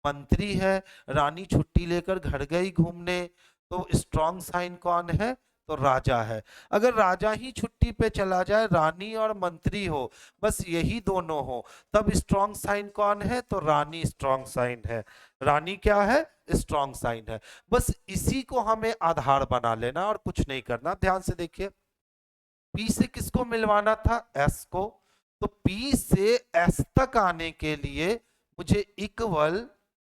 मंत्री है, रानी छुट्टी लेकर घर गई घूमने, तो स्ट्रांग साइन कौन है? तो राजा है। अगर राजा ही छुट्टी पे चला जाए, रानी और मंत्री हो, बस यही दोनों हो, तब स्ट्रांग साइन कौन है? तो रानी स्ट्रांग साइन है। रानी क्या है? स्ट्रांग साइन है। बस इसी को हमें आधार बना लेना और कुछ नहीं करना। ध्यान से देखिए, P से किसको मिलवाना था? S को। तो P से S तक आने के लिए मुझे इक्वल,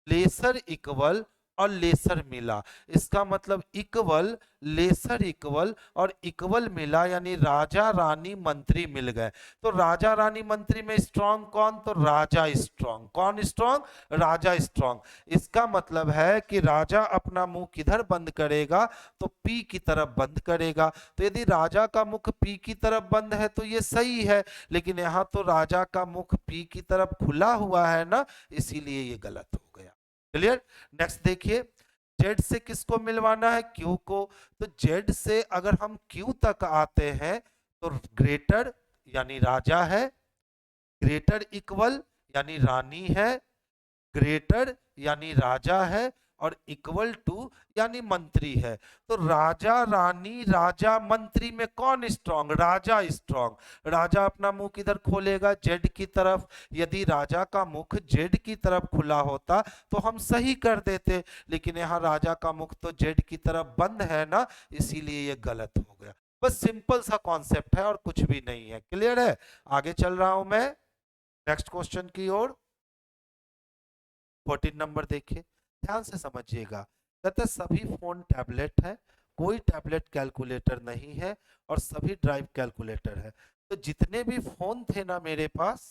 लेसर इक्वल और लेसर मिला, इसका मतलब इक्वल, लेसर इक्वल और इक्वल मिला, यानी राजा रानी मंत्री मिल गए। तो राजा रानी मंत्री में स्ट्रांग कौन? तो राजा स्ट्रांग। कौन स्ट्रांग? राजा स्ट्रांग। इसका मतलब है कि राजा अपना मुंह किधर बंद करेगा? तो पी की तरफ बंद करेगा। तो यदि राजा का मुख पी की तरफ बंद है तो ये सही है, लेकिन यहां तो राजा का मुख पी की तरफ खुला हुआ है ना, इसीलिए ये गलत हो गया। क्लियर? नेक्स्ट देखिए, जेड से किसको मिलवाना है? क्यू को। तो जेड से अगर हम क्यू तक आते हैं तो ग्रेटर यानी राजा है, ग्रेटर इक्वल यानी रानी है, ग्रेटर यानी राजा है, और इक्वल टू यानी मंत्री है। तो राजा, रानी, राजा, मंत्री में कौन स्ट्रांग? राजा स्ट्रांग। राजा अपना मुंह किधर खोलेगा? जेड की तरफ। यदि राजा का मुख जेड की तरफ खुला होता तो हम सही कर देते, लेकिन यहाँ राजा का मुख तो जेड की तरफ बंद है ना, इसीलिए ये गलत हो गया। बस सिंपल सा कॉन्सेप्ट है और कुछ भी नहीं है। क्लियर है? आगे चल रहा हूं मैं नेक्स्ट क्वेश्चन की ओर। 14 नंबर देखिए, ध्यान से समझिएगा। कहते हैं सभी फोन टैबलेट है, कोई टैबलेट कैलकुलेटर नहीं है, और सभी ड्राइव कैलकुलेटर है। तो जितने भी फोन थे ना मेरे पास,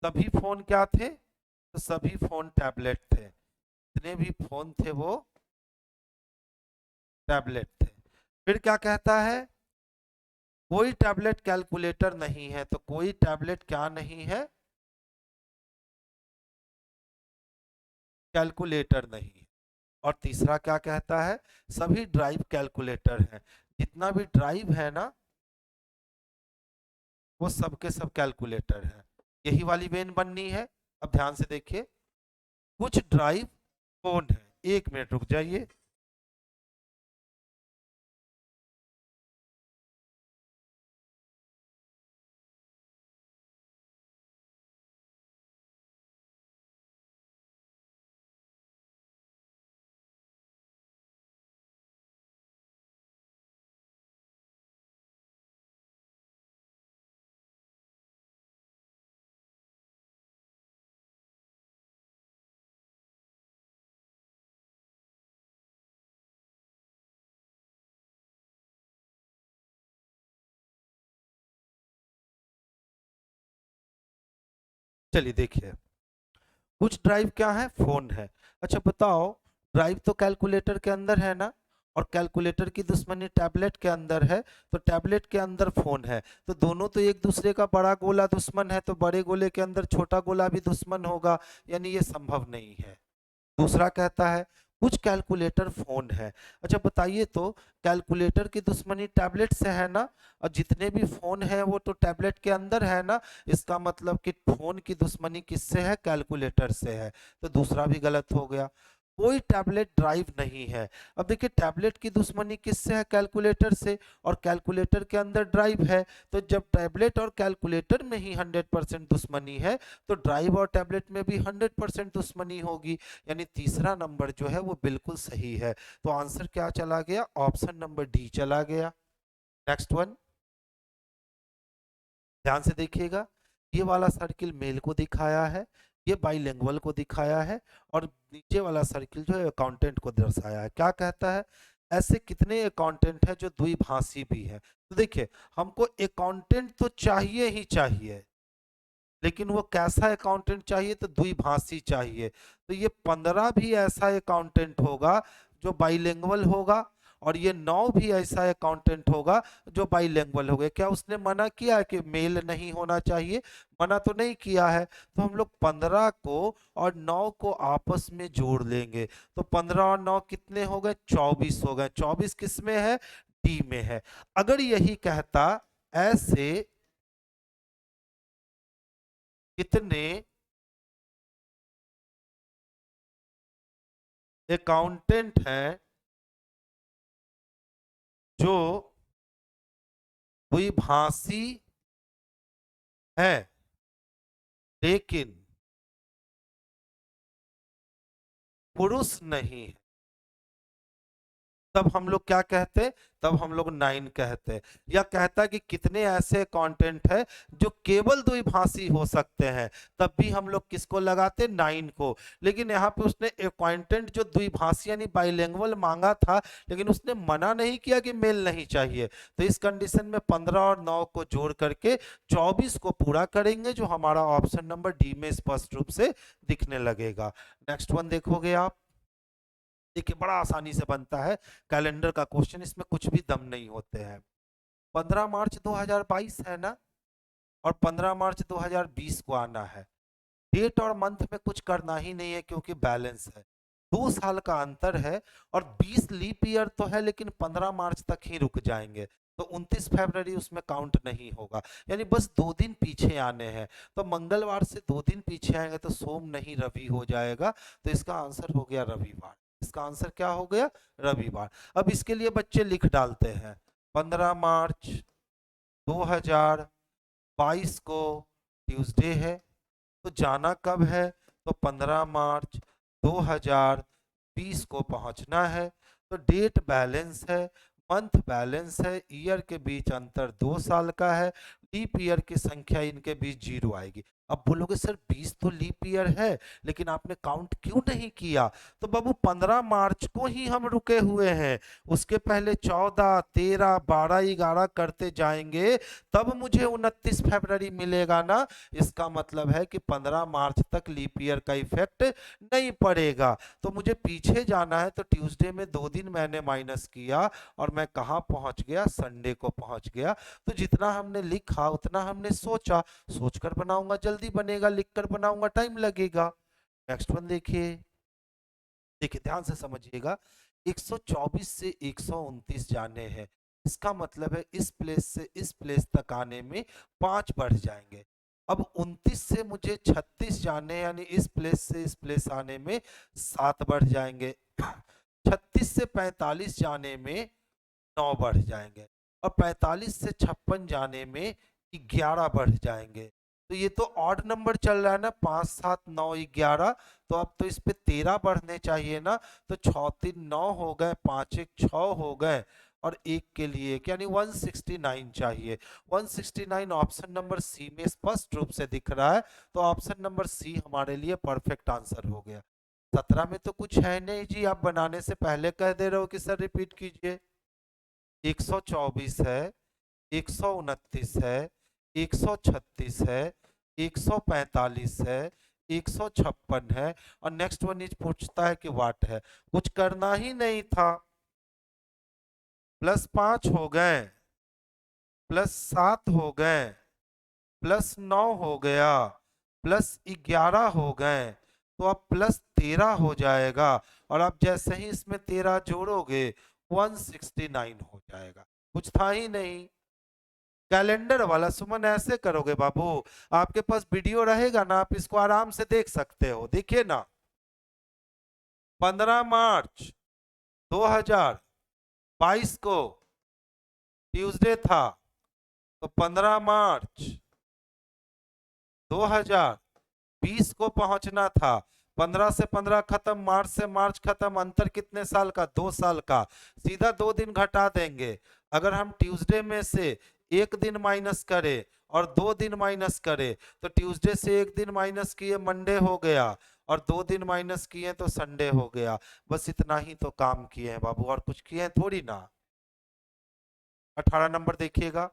सभी फोन क्या थे? तो सभी फोन टैबलेट थे। जितने भी फोन थे वो टैबलेट थे। फिर क्या कहता है? कोई टैबलेट कैलकुलेटर नहीं है। तो कोई टैबलेट क्या नहीं है? कैलकुलेटर नहीं है। और तीसरा क्या कहता है? सभी ड्राइव कैलकुलेटर हैं। जितना भी ड्राइव है ना, वो सबके सब कैलकुलेटर है। यही वाली वेन बननी है। अब ध्यान से देखिए, कुछ ड्राइव फोन है। एक मिनट रुक जाइए। चलिए देखिए, कुछ ड्राइव क्या है? फोन है। अच्छा बताओ, ड्राइव तो कैलकुलेटर के अंदर है ना, और कैलकुलेटर की दुश्मनी टैबलेट के अंदर है, तो टैबलेट के अंदर फोन है। तो दोनों तो एक दूसरे का बड़ा गोला दुश्मन है, तो बड़े गोले के अंदर छोटा गोला भी दुश्मन होगा, यानी ये संभव नहीं है। दूसरा कहता है कुछ कैलकुलेटर फोन है। अच्छा बताइए तो, कैलकुलेटर की दुश्मनी टैबलेट से है ना, और जितने भी फोन है वो तो टैबलेट के अंदर है ना, इसका मतलब कि फोन की दुश्मनी किससे है? कैलकुलेटर से है। तो दूसरा भी गलत हो गया। कोई टैबलेट ड्राइव नहीं है। अब देखिए, टैबलेट की दुश्मनी किससे है? कैलकुलेटर से, और कैलकुलेटर के अंदर ड्राइव है। तो जब टैबलेट और कैलकुलेटर में ही 100% दुश्मनी है, तो ड्राइव और टैबलेट में भी 100% दुश्मनी होगी। यानी तीसरा नंबर जो है वो बिल्कुल सही है। तो आंसर क्या चला गया? ऑप्शन नंबर डी चला गया। नेक्स्ट वन, ध्यान से देखिएगा। ये वाला सर्किल मेल को दिखाया है, ये बाइलिंगुअल को दिखाया है, और नीचे वाला सर्किल जो है अकाउंटेंट को दर्शाया है। क्या कहता है? ऐसे कितने अकाउंटेंट हैं जो द्विभाषी भी हैं? तो देखिए, हमको अकाउंटेंट तो चाहिए ही चाहिए, लेकिन वो कैसा अकाउंटेंट चाहिए? तो द्विभाषी चाहिए। तो ये 15 भी ऐसा अकाउंटेंट होगा जो बाइलिंगुअल होगा, और ये 9 भी ऐसा अकाउंटेंट होगा जो बाइलिंगुअल होगा। क्या उसने मना किया है कि मेल नहीं होना चाहिए? मना तो नहीं किया है। तो हम लोग 15 को और 9 को आपस में जोड़ लेंगे, तो 15 और 9 कितने हो गए? 24 हो गए। 24 किस में है? डी में है। अगर यही कहता ऐसे कितने अकाउंटेंट हैं जो द्विभाषी है लेकिन पुरुष नहीं है, तब हम लोग क्या कहते? तब हम लोग 9 कहते। या कहता कि कितने ऐसे कंटेंट है जो केवल द्विभाषी हो सकते हैं, तब भी हम लोग किसको लगाते? 9 को। लेकिन यहाँ पे उसने कंटेंट जो द्विभाषी यानी बाइलिंगुअल मांगा था, लेकिन उसने मना नहीं किया कि मेल नहीं चाहिए। तो इस कंडीशन में 15 और 9 को जोड़ करके 24 को पूरा करेंगे, जो हमारा ऑप्शन नंबर डी में स्पष्ट रूप से दिखने लगेगा। नेक्स्ट वन देखोगे आप, देखिए बड़ा आसानी से बनता है कैलेंडर का क्वेश्चन, इसमें कुछ भी दम नहीं होते हैं। 15 मार्च 2022 है ना, और 15 मार्च 2020 को आना है। डेट और मंथ में कुछ करना ही नहीं है क्योंकि बैलेंस है। 2 साल का अंतर है, और 20 लीप ईयर तो है, लेकिन 15 मार्च तक ही रुक जाएंगे। तो 29 फरवरी उसमें काउंट नहीं होगा, यानी बस 2 दिन पीछे आने हैं। तो मंगलवार से 2 दिन पीछे आएंगे तो सोम नहीं रवि हो जाएगा, तो इसका आंसर हो गया रविवार। इसका आंसर क्या हो गया? रविवार। अब इसके लिए बच्चे लिख डालते हैं 15 मार्च 2022 को ट्यूसडे है, तो जाना कब है? तो 15 मार्च 2020 को पहुंचना है। तो डेट बैलेंस है, मंथ बैलेंस है, ईयर के बीच अंतर 2 साल का है, लीप ईयर की संख्या इनके बीच 0 आएगी। अब बोलोगे सर 20 तो लीप ईयर है, लेकिन आपने काउंट क्यों नहीं किया? तो बाबू 15 मार्च को ही हम रुके हुए हैं, उसके पहले 14, 13, 12, 11 करते जाएंगे, तब मुझे 29 फरवरी मिलेगा ना। इसका मतलब है कि 15 मार्च तक लीप ईयर का इफेक्ट नहीं पड़ेगा। तो मुझे पीछे जाना है, तो ट्यूसडे में 2 दिन मैंने माइनस किया और मैं कहां पहुंच गया? संडे को पहुंच गया। तो जितना हमने लिखा उतना हमने सोचा, सोचकर बनाऊंगा जल्दी बनेगा, लिखकर बनाऊंगा टाइम लगेगा। नेक्स्ट वन देखिए, देखिए ध्यान से समझिएगा। 124 से 129 जाने हैं, इसका मतलब है इस प्लेस से इस प्लेस तक आने में 5 बढ़ जाएंगे। अब 29 से मुझे 36 जाने, यानी इस प्लेस से इस प्लेस आने में 7 बढ़ जाएंगे। 36 से 45 जाने में 9 बढ़ जाएंगे, और 45 से 56 जाने में 11 बढ़ जाएंगे। तो ये तो ऑड नंबर चल रहा है ना, 5, 7, 9, 11, तो अब तो इस पे 13 बढ़ने चाहिए ना। तो 6, 3, 9 हो गए, 5, 1, 6 हो गए, और एक के लिए यानी 169 चाहिए। 169 ऑप्शन नंबर सी में स्पष्ट रूप से दिख रहा है, तो ऑप्शन नंबर सी हमारे लिए परफेक्ट आंसर हो गया। 17 में तो कुछ है नहीं जी, आप बनाने से पहले कह दे रहे हो कि सर रिपीट कीजिए। 124 है, 129 है, 136 है, 145 है, 156 है, और नेक्स्ट वन इज पूछता है कि व्हाट है। कुछ करना ही नहीं था, +5 हो गए, +7 हो गए, +9 हो गया, +11 हो गए, तो अब +13 हो जाएगा, और आप जैसे ही इसमें 13 जोड़ोगे 169 हो जाएगा। कुछ था ही नहीं। कैलेंडर वाला सुमन ऐसे करोगे बाबू, आपके पास वीडियो रहेगा ना, आप इसको आराम से देख सकते हो। देखिए ना, 15 मार्च 2022 को ट्यूसडे था, तो 15 मार्च 2020 को पहुंचना था। 15 से 15 खत्म, मार्च से मार्च खत्म, अंतर कितने साल का? 2 साल का। सीधा 2 दिन घटा देंगे। अगर हम ट्यूसडे में से 1 दिन माइनस करें और 2 दिन माइनस करें, तो ट्यूसडे से 1 दिन माइनस किए मंडे हो गया, और 2 दिन माइनस किए तो संडे हो गया। बस इतना ही तो काम किए हैं बाबू, और कुछ किए हैं थोड़ी ना। 18 नंबर देखिएगा।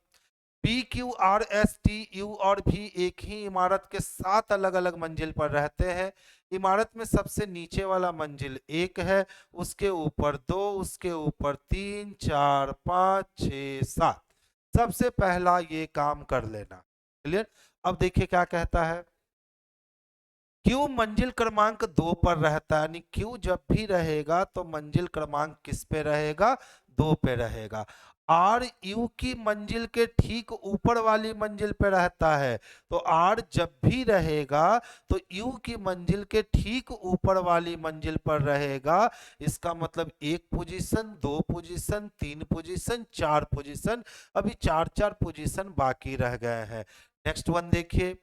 P, Q, R, S, T, U और भी एक ही इमारत के 7 अलग अलग मंजिल पर रहते हैं। इमारत में सबसे नीचे वाला मंजिल 1 है, उसके ऊपर 2, उसके ऊपर 3, 4, 5, 6, 7। सबसे पहला ये काम कर लेना। क्लियर? अब देखिए क्या कहता है। क्यू मंजिल क्रमांक 2 पर रहता है, यानी क्यू जब भी रहेगा तो मंजिल क्रमांक किस पे रहेगा? 2 पे रहेगा। आर यू की मंजिल के ठीक ऊपर वाली मंजिल पे रहता है, तो आर जब भी रहेगा तो यू की मंजिल के ठीक ऊपर वाली मंजिल पर रहेगा। इसका मतलब 1 पोजीशन, 2 पोजीशन, 3 पोजीशन, 4 पोजीशन, अभी 4 पोजीशन बाकी रह गए हैं। नेक्स्ट वन देखिए।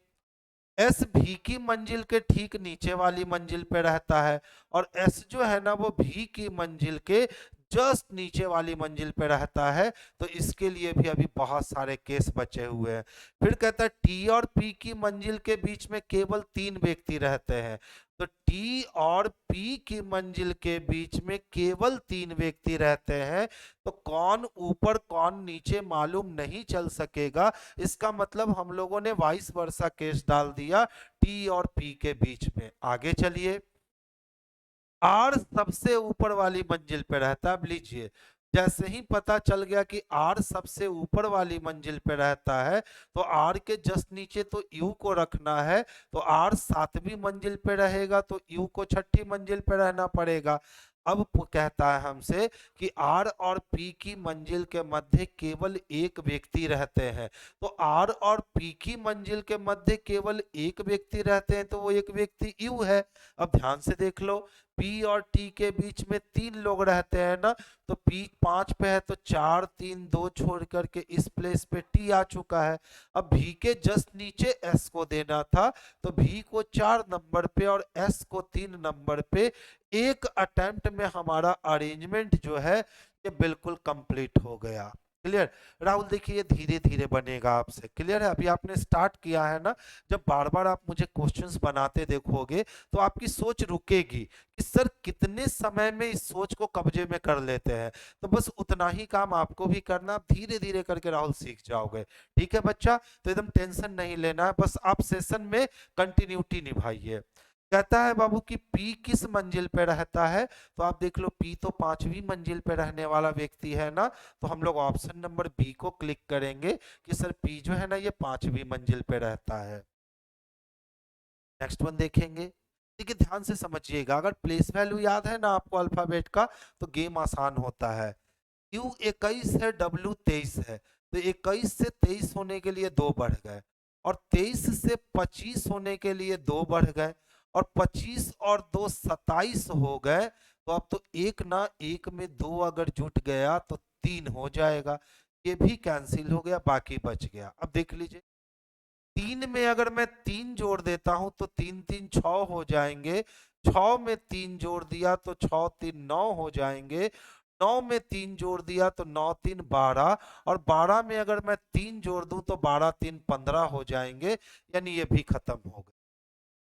एस भी की मंजिल के ठीक नीचे वाली मंजिल पे रहता है, और एस जो है ना वो भी की मंजिल के जस्ट नीचे वाली मंजिल पे रहता है। तो इसके लिए भी अभी बहुत सारे केस बचे हुए हैं। फिर कहता है टी और पी की मंजिल के बीच में केवल 3 व्यक्ति रहते हैं, तो टी और पी की मंजिल के बीच में केवल 3 व्यक्ति रहते हैं, तो कौन ऊपर कौन नीचे मालूम नहीं चल सकेगा। इसका मतलब हम लोगों ने वाइस वर्सा केस डाल दिया टी और पी के बीच में। आगे चलिए। आर सबसे ऊपर वाली मंजिल पे रहता है। अब लीजिए, जैसे ही पता चल गया कि आर सबसे ऊपर वाली मंजिल पे रहता है, तो आर के जस्ट नीचे तो यू को रखना है, तो आर 7वीं मंजिल पे रहेगा, तो यू को 6ठी मंजिल पे रहना पड़ेगा। अब कहता है हमसे कि आर और पी की मंजिल के मध्य केवल एक व्यक्ति रहते हैं। तो आर और पी की मंजिल के मध्य केवल एक व्यक्ति रहते हैं, तो वो एक व्यक्ति यू है। अब ध्यान से देख लो, पी और टी के बीच में 3 लोग रहते हैं ना, तो पी 5 पे है तो 4 3 2 छोड़ करके इस प्लेस पे टी आ चुका है। अब भी के जस्ट नीचे एस को देना था, तो भी को 4 नंबर पे और एस को 3 नंबर पे एक अटेम्प्ट में हमारा अरेंजमेंट जो है ये बिल्कुल कंप्लीट हो गया। क्लियर राहुल? देखिए ये धीरे धीरे बनेगा आपसे। क्लियर है? अभी आपने स्टार्ट किया है ना, जब बार बार आप मुझे क्वेश्चंस बनाते देखोगे तो आपकी सोच रुकेगी कि सर कितने समय में इस सोच को कब्जे में कर लेते हैं। तो बस उतना ही काम आपको भी करना, धीरे धीरे करके राहुल सीख जाओगे। ठीक है बच्चा? तो एकदम टेंशन नहीं लेना है, बस आप सेशन में कंटिन्यूटी निभाइए। कहता है बाबू कि पी किस मंजिल पे रहता है, तो आप देख लो पी तो 5वीं मंजिल पे रहने वाला व्यक्ति है ना, तो हम लोग ऑप्शन नंबर बी को क्लिक करेंगे कि सर पी जो है ना ये 5वीं मंजिल पे रहता है। नेक्स्ट वन देखेंगे। देखिए ध्यान से समझिएगा, अगर प्लेस वैल्यू याद है ना आपको अल्फाबेट का, तो गेम आसान होता है। यू 21 है, डब्ल्यू 23 है, तो 21 से 23 होने के लिए 2 बढ़ गए, और 23 से 25 होने के लिए 2 बढ़ गए, और 25 और 2 27 हो गए। तो अब तो एक ना एक में 2 अगर जुट गया तो 3 हो जाएगा, ये भी कैंसिल हो गया, बाकी बच गया। अब देख लीजिए 3 में अगर मैं 3 जोड़ देता हूं तो 3 3 6 हो जाएंगे, 6 में 3 जोड़ दिया तो 6 3 9 हो जाएंगे, 9 में 3 जोड़ दिया तो 9 3 12, और 12 में अगर मैं 3 जोड़ दूं तो 12 3 15 हो जाएंगे, यानी ये भी खत्म हो गया।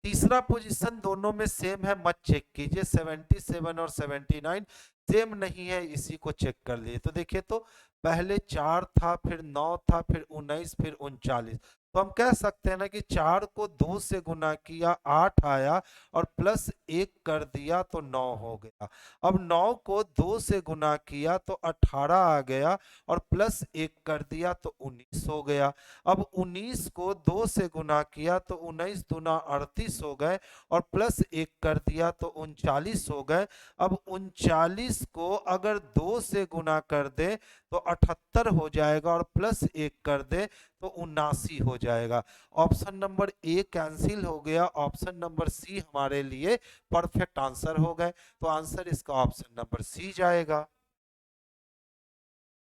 तीसरा पोजीशन दोनों में सेम है, मत चेक कीजिए, 77 और 79 सेम नहीं है, इसी को चेक कर लिए। तो देखिए तो पहले 4 था, फिर 9 था, फिर 19, फिर 39। तो हम कह सकते हैं ना कि 4 को 2 से गुना किया 8 आया, और प्लस 1 कर दिया तो 9 हो गया। अब 9 को 2 से गुना किया तो 18 आ गया, और प्लस 1 कर दिया तो 19 हो गया। अब 19 को 2 से गुना किया तो 19 दूना 38 हो गए, और प्लस 1 कर दिया तो 39 हो गए। अब 39 को अगर 2 से गुना कर दे तो 78 हो जाएगा, और प्लस 1 कर दे तो 79 हो जाएगा। ऑप्शन नंबर ए कैंसिल हो गया, ऑप्शन नंबर सी हमारे लिए परफेक्ट आंसर हो गए। तो आंसर इसका ऑप्शन नंबर सी जाएगा।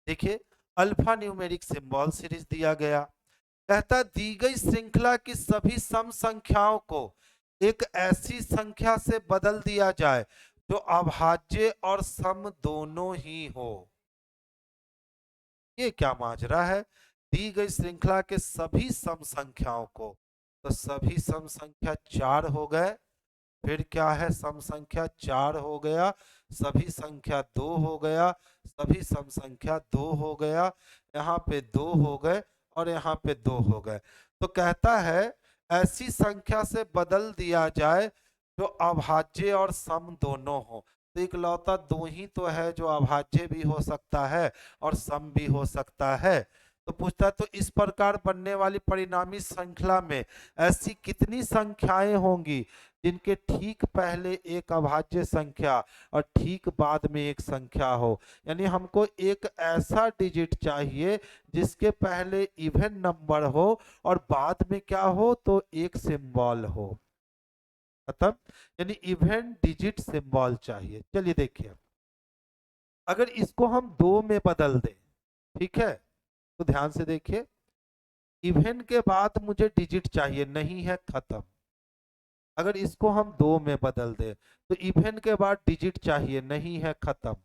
देखिए अल्फा न्यूमेरिक सिंबल सीरीज दिया गया, कहता दी गई श्रृंखला की सभी सम संख्याओं को एक ऐसी संख्या से बदल दिया जाए जो अभाज्य और सम दोनों ही हो। ये क्या माजरा है? दी गई श्रृंखला के सभी सम संख्याओं को, तो सभी सम संख्या 4 हो गए, फिर क्या है सम संख्या 4 हो गया, सभी संख्या 2 हो गया, सभी सम संख्या 2 हो गया, यहाँ पे 2 हो गए, और यहाँ पे 2 हो गए। तो कहता है ऐसी संख्या से बदल दिया जाए जो अभाज्य और सम दोनों हो। तो इकलौता 2 ही तो है जो अभाज्य भी हो सकता है और सम भी हो सकता है। तो पूछता है तो इस प्रकार बनने वाली परिणामी श्रृंखला में ऐसी कितनी संख्याएं होंगी जिनके ठीक पहले एक अभाज्य संख्या और ठीक बाद में एक संख्या हो। यानी हमको एक ऐसा डिजिट चाहिए जिसके पहले इवन नंबर हो और बाद में क्या हो, तो एक सिंबल हो। खत्म। यानी इवन डिजिट सिंबल चाहिए। चलिए देखिए, अगर इसको हम 2 में बदल दें, ठीक है, तो ध्यान से देखिए, इवन के बाद मुझे डिजिट चाहिए, नहीं है, खत्म। अगर इसको हम 2 में बदल दें तो इवन के बाद डिजिट चाहिए, नहीं है, खत्म।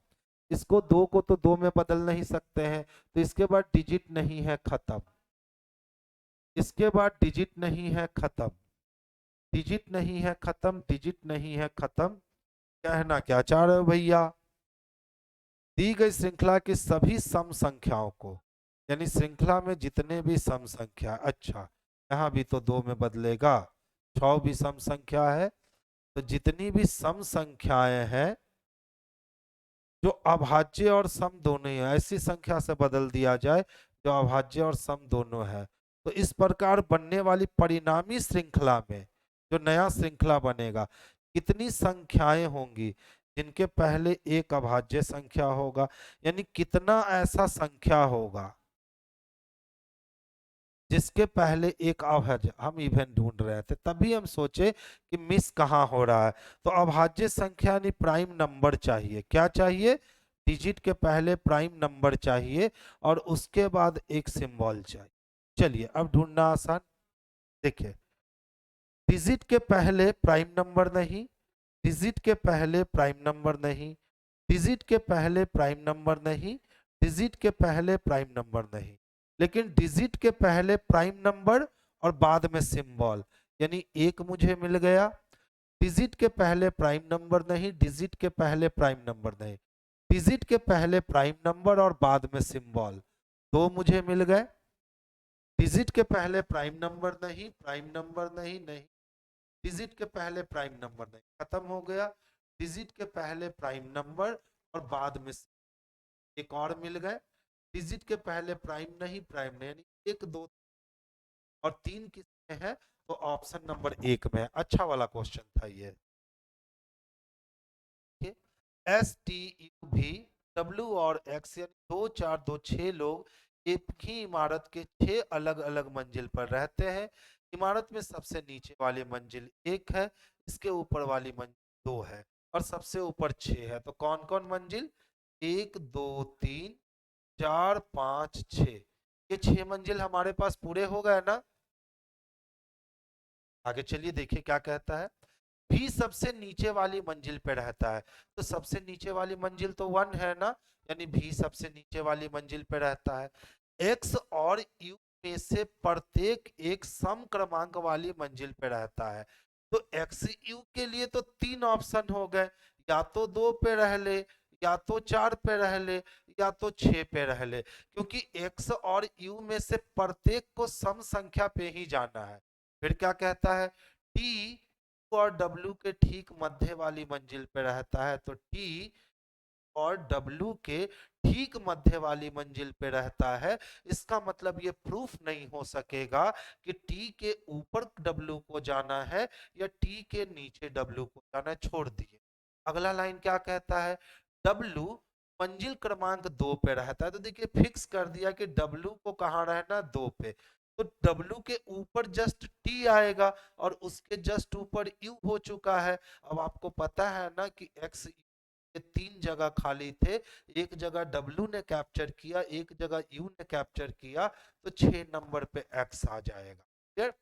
इसको 2 को तो 2 में बदल नहीं सकते हैं, तो इसके बाद डिजिट नहीं है, खत्म। इसके बाद डिजिट नहीं है, खत्म। डिजिट नहीं है, खत्म। डिजिट नहीं है, खत्म। कहना क्या चाह रहे हो भैया? दी गई श्रृंखला की सभी सम संख्याओं को, यानी श्रृंखला में जितने भी सम संख्या, अच्छा यहाँ भी तो 2 में बदलेगा, 6 भी सम संख्या है, तो जितनी भी सम संख्याएं हैं जो अभाज्य और सम दोनों ही है, ऐसी संख्या से बदल दिया जाए जो अभाज्य और सम दोनों है। तो इस प्रकार बनने वाली परिणामी श्रृंखला में जो नया श्रृंखला बनेगा, कितनी संख्याएं होंगी जिनके पहले एक अभाज्य संख्या होगा। यानी कितना ऐसा संख्या होगा जिसके पहले एक अभाज्य, हम इवन ढूंढ रहे थे तभी हम सोचे कि मिस कहाँ हो रहा है। तो अभाज्य संख्या यानी प्राइम नंबर चाहिए। क्या चाहिए? डिजिट के पहले प्राइम नंबर चाहिए और उसके बाद एक सिंबल चाहिए। चलिए अब ढूंढना आसान। देखिए, डिजिट के पहले प्राइम नंबर नहीं, डिजिट के पहले प्राइम नंबर नहीं, डिजिट के पहले प्राइम नंबर नहीं, डिजिट के पहले प्राइम नंबर नहीं, लेकिन डिजिट के पहले प्राइम नंबर और बाद में सिंबल, यानी एक मुझे मिल गया। डिजिट के पहले प्राइम नंबर नहीं, डिजिट के पहले प्राइम नंबर नहीं, डिजिट के पहले प्राइम नंबर और बाद में सिंबल, दो मुझे मिल गए। डिजिट के पहले प्राइम नंबर नहीं, प्राइम नंबर नहीं, नहीं, डिजिट के पहले प्राइम नंबर नहीं, खत्म हो गया। डिजिट के पहले प्राइम नंबर और बाद में एक और मिल गए। डिजिट के पहले प्राइम नहीं, प्राइम नहीं, यानी एक दो और तीन किसमें है? तो ऑप्शन नंबर एक में है। अच्छा वाला क्वेश्चन था ये। एस टी यू भी डब्ल्यू और एक्स, यानी दो चार दो छह लोग एक ही इमारत के छह अलग अलग मंजिल पर रहते हैं। इमारत में सबसे नीचे वाली मंजिल एक है, इसके ऊपर वाली मंजिल दो है और सबसे ऊपर छह है। तो कौन कौन मंजिल? एक दो तीन चार पांच छह, ये छह मंजिल हमारे पास पूरे हो गए ना। आगे चलिए देखिए क्या कहता है। भी सबसे नीचे वाली मंजिल पे रहता है, तो सबसे नीचे वाली मंजिल तो वन है ना, यानी भी सबसे नीचे वाली मंजिल पे रहता है। एक्स और यू में से प्रत्येक एक सम क्रमांक वाली मंजिल पे रहता है। तो एक्स यू के लिए तो तीन ऑप्शन हो गए, या तो दो पे रह ले, या तो चार पे रह ले, या तो छह पे रह ले, क्योंकि एक्स और यू में से प्रत्येक को सम संख्या पे ही जाना है। फिर क्या कहता है? टी और डब्ल्यू के ठीक मध्य वाली मंजिल पे रहता है, तो टी और डब्ल्यू के ठीक मध्य वाली मंजिल पे रहता है। इसका मतलब ये प्रूफ नहीं हो सकेगा कि टी के ऊपर डब्ल्यू को जाना है या टी के नीचे डब्ल्यू को जाना है। छोड़ दिए। अगला लाइन क्या कहता है? डब्ल्यू मंजिल क्रमांक दो पे रहता है, तो देखिए फिक्स कर दिया कि डब्ल्यू को कहाँ रहना? दो पे। तो डब्ल्यू के ऊपर जस्ट टी आएगा और उसके जस्ट ऊपर यू हो चुका है। अब आपको पता है ना कि एक्स ये तीन जगह खाली थे, एक जगह डब्ल्यू ने कैप्चर किया, एक जगह यू ने कैप्चर किया, तो 6 नंबर पे एक्स आ जाएगा। क्लियर?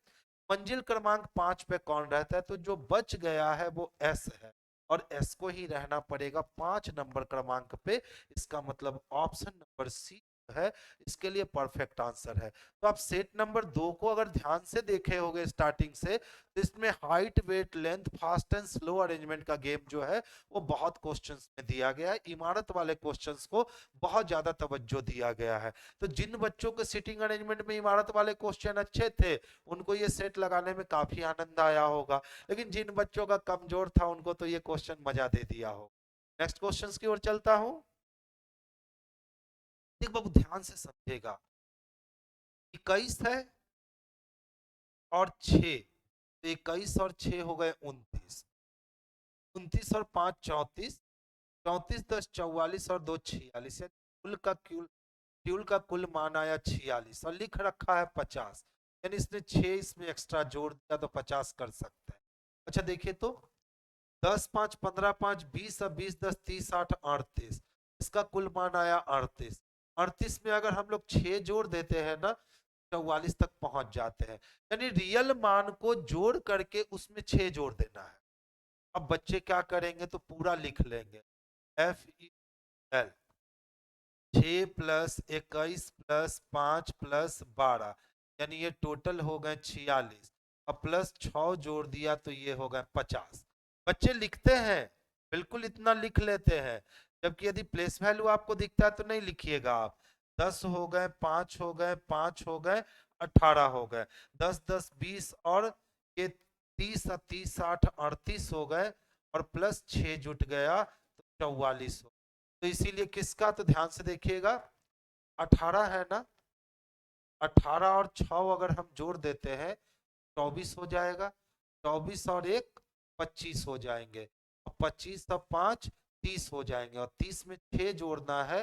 मंजिल क्रमांक 5 पे कौन रहता है? तो जो बच गया है वो एस है और एस को ही रहना पड़ेगा 5 नंबर क्रमांक पे। इसका मतलब ऑप्शन नंबर सी है इसके लिए परफेक्ट आंसर है। तो आप सेट नंबर 2 को अगर ध्यान से देखे होंगे स्टार्टिंग से, तो इसमें height weight length fast and slow arrangement का गेम जो है वो बहुत क्वेश्चंस में दिया गया है। इमारत वाले क्वेश्चंस को बहुत ज्यादा तवज्जो दिया गया है। तो जिन बच्चों के सिटिंग अरेंजमेंट में इमारत वाले क्वेश्चन अच्छे थे उनको ये सेट लगाने में काफी आनंद आया होगा, लेकिन जिन बच्चों का कमजोर था उनको तो ये क्वेश्चन मजा दे दिया हो। नेक्स्ट क्वेश्चन की ओर चलता हूं। एक बाबू ध्यान से समझेगा। 21 है और 6, तो 21 और 6 हो गए 29, 29 और 5 34, 34 10 44 और 2 46, कुल का कुल मान आया 46 और लिख रखा है 50, यानी इसने 6 इसमें एक्स्ट्रा जोड़ दिया तो 50 कर सकता है। अच्छा देखिए तो 10 5 15 5 20 और 20 10 30 8 38, इसका कुल मान आया 38। 38 में अगर हम लोग 6 जोड़ देते हैं ना 44 तक पहुंच जाते हैं, यानी रियल मान को जोड़ करके उसमें 6 जोड़ देना है। अब बच्चे क्या करेंगे? तो पूरा लिख लेंगे। F E L 6 plus 21 plus 5 plus 12, यानी ये टोटल हो गए 46 और प्लस 6 जोड़ दिया तो ये हो गए 50। बच्चे लिखते हैं, बिल्कुल इतना लिख लेते हैं, जबकि यदि प्लेस वैल्यू आपको दिखता है तो नहीं लिखिएगा आप। 10 हो गए, 5 हो गए, 5 हो गए, 18 हो गए, 10 10 20 और ये 30 और 30 60 38 हो गए और प्लस 6 जुट गया तो 44 हो। तो इसीलिए किसका? तो ध्यान से देखिएगा 18 है ना, 18 और 6 अगर हम जोड़ देते हैं 24 हो जाएगा, 24 और 1 25 हो जाएंगे, 25 और 5 30 हो जाएंगे और 30 में 6 जोड़ना है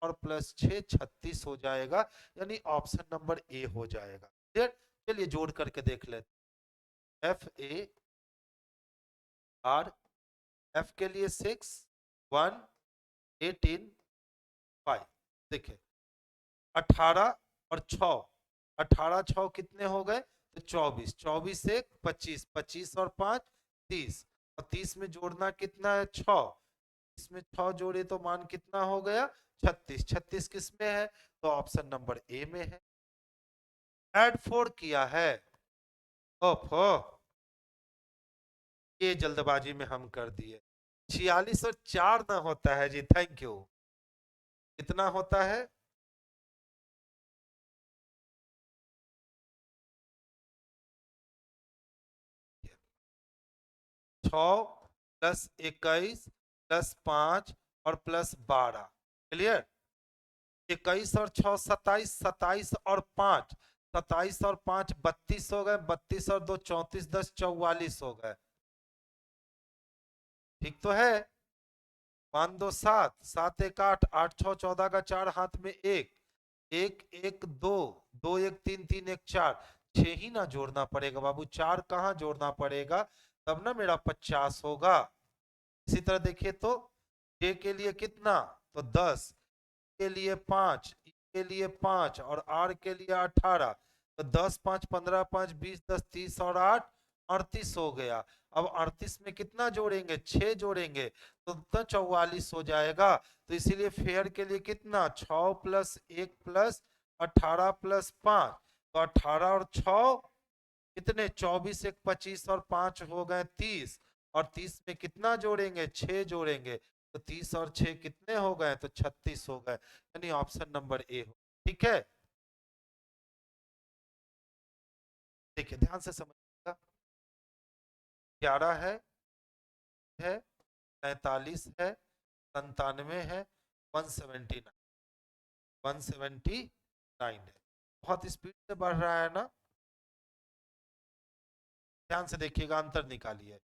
और प्लस 6 36 हो जाएगा, यानी ऑप्शन नंबर ए हो जाएगा। क्लियर? चलिए जोड़ करके देख लेते। FAR, F के लिए 6 1 18 5। देखिए 18 और 6, 18 6 कितने हो गए? तो 24, 24 से 25, 25 और 5 30, और 30 में जोड़ना कितना है? 6, इसमें 6 जोड़े तो मान कितना हो गया? 36, 36 किस में है? तो ऑप्शन नंबर ए में है। ऐड 4 किया है, ओफो ये जल्दबाजी में हम कर दिए। 46 और 4 ना होता है जी, थैंक यू। कितना होता है? 6 प्लस 21 प्लस 5 और प्लस 12। क्लियर? 21 और 6 27, 27 और 5, 27 और 5 32 हो गए, 32 और 2 34, 10 44 हो गए। ठीक तो है? 5 2 7, 7 1 8, 8 6 14 का 4 हाथ में 1, 1 1 2, 2 1 3, 3 1 4, 6 ही ना जोड़ना पड़ेगा बाबू, 4 कहाँ जोड़ना पड़ेगा? तब ना मेरा 50 होगा। इसी तरह देखिए तो J के लिए कितना? तो 10, के लिए 5, E के लिए 5 और R के लिए 18। तो 10 5 15 5 20 10 30 और 8 38 हो गया। अब 38 में कितना जोड़ेंगे? 6 जोड़ेंगे तो 44 हो जाएगा। तो इसीलिए फेयर के लिए कितना? 6 प्लस 1 प्लस 18 प्लस 5, तो 18 और 6 कितने? 24 1 25 और 5 हो गए 30, और 30 में कितना जोड़ेंगे? 6 जोड़ेंगे, तो 30 और 6 कितने हो गए? तो 36 हो गए, यानी ऑप्शन नंबर ए हो। ठीक है, देखिए ध्यान से समझिएगा। 11 है 43 है 97 है 179, 179 है। बहुत स्पीड से बढ़ रहा है ना? ध्यान से देखिएगा, अंतर निकालिए।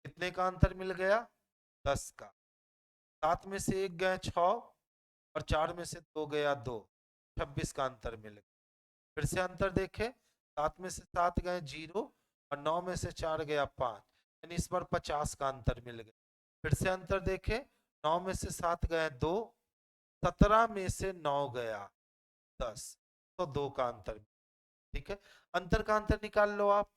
कितने का अंतर मिल गया? 10 का। 7 में से 1 गए 6 और 4 में से 2 गया 2, 26 का अंतर मिल गया। फिर से अंतर देखें, 7 में से 7 गए 0 और 9 में से 4 गया 5, यानी इस बार 50 का अंतर मिल गया। फिर से अंतर देखें, 9 में से 7 गए 2, 17 में से 9 गया 10, तो 2 का अंतर। ठीक है, अंतर का अंतर निकाल लो आप।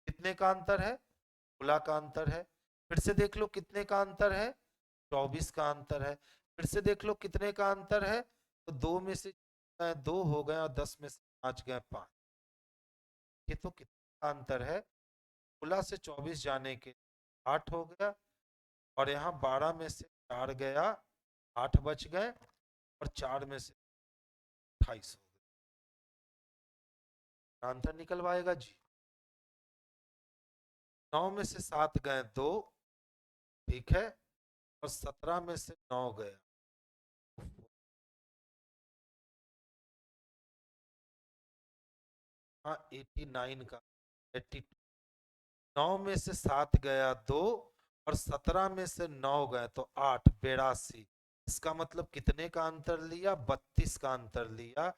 कितने का अंतर है? खुला का अंतर है। फिर से देख लो कितने का अंतर है? 24 का अंतर है। फिर से देख लो कितने का अंतर है? तो 2 में से 2 हो गए और 10 में से 5 गए 5। ये तो कितना अंतर है? 16 से 24 जाने के 8 हो गया, और यहाँ 12 में से 4 गया 8 बच गए, और 4 में से 28 हो गए। अंतर निकलवाएगा जी। 9 में से 7 गए 2, ठीक है, और 17 में से 9 गया। हाँ 89 का 82। 9 में से 7 गया 2 और 17 में से 9 गए तो 8, 82। इसका मतलब कितने का अंतर लिया? 32 का अंतर लिया।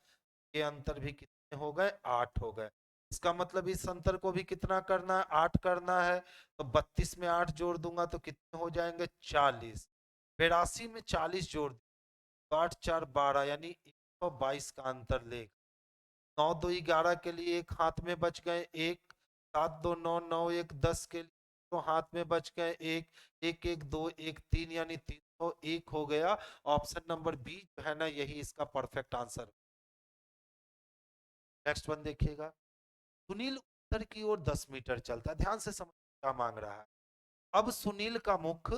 ये अंतर भी कितने हो गए? 8 हो गए। इसका मतलब इस अंतर को भी कितना करना है? 8 करना है। तो 32 में 8 जोड़ दूंगा तो कितने हो जाएंगे? 40। 82 में 40 जोड़, तो 8 4 12, यानी 122 का अंतर लेगा। 9 2 11 के लिए एक हाथ में बच गए, एक 7 2 9 9 1 10 के लिए तो हाथ में बच गए, एक 1 1 2 1 3, यानी 301 हो गया। ऑप्शन नंबर बी है ना, यही इसका परफेक्ट आंसर। नेक्स्ट वन देखिएगा। सुनील उत्तर की ओर 10 मीटर चलता है। ध्यान से समझ क्या मांग रहा है। अब सुनील का मुख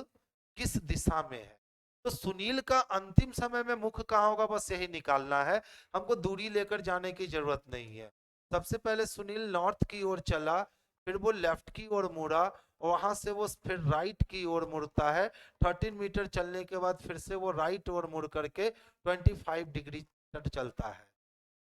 किस दिशा में है? तो सुनील का अंतिम समय में मुख कहाँ होगा, बस यही निकालना है। हमको दूरी लेकर जाने की जरूरत नहीं है। सबसे पहले सुनील नॉर्थ की ओर चला, फिर वो लेफ्ट की ओर मुड़ा, वहां से वो फिर राइट की ओर मुड़ता है। 13 मीटर चलने के बाद फिर से वो राइट ओर मुड़ करके 25 डिग्री तक चलता है।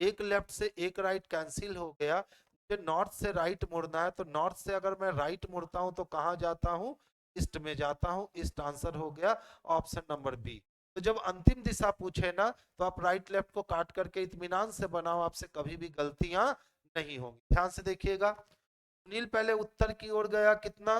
एक लेफ्ट से एक राइट कैंसिल हो गया। मुझे नॉर्थ से राइट मुड़ना है, तो नॉर्थ से अगर मैं राइट मुड़ता हूं तो कहां जाता हूं? ईस्ट में जाता हूं। ईस्ट आंसर हो गया ऑप्शन नंबर बी। तो जब अंतिम दिशा पूछे ना तो आप राइट लेफ्ट को काट करके इत्मीनान से बनाओ, आपसे कभी भी गलतियां नहीं होंगी। ध्यान से देखिएगा, सुनील पहले उत्तर की ओर गया, कितना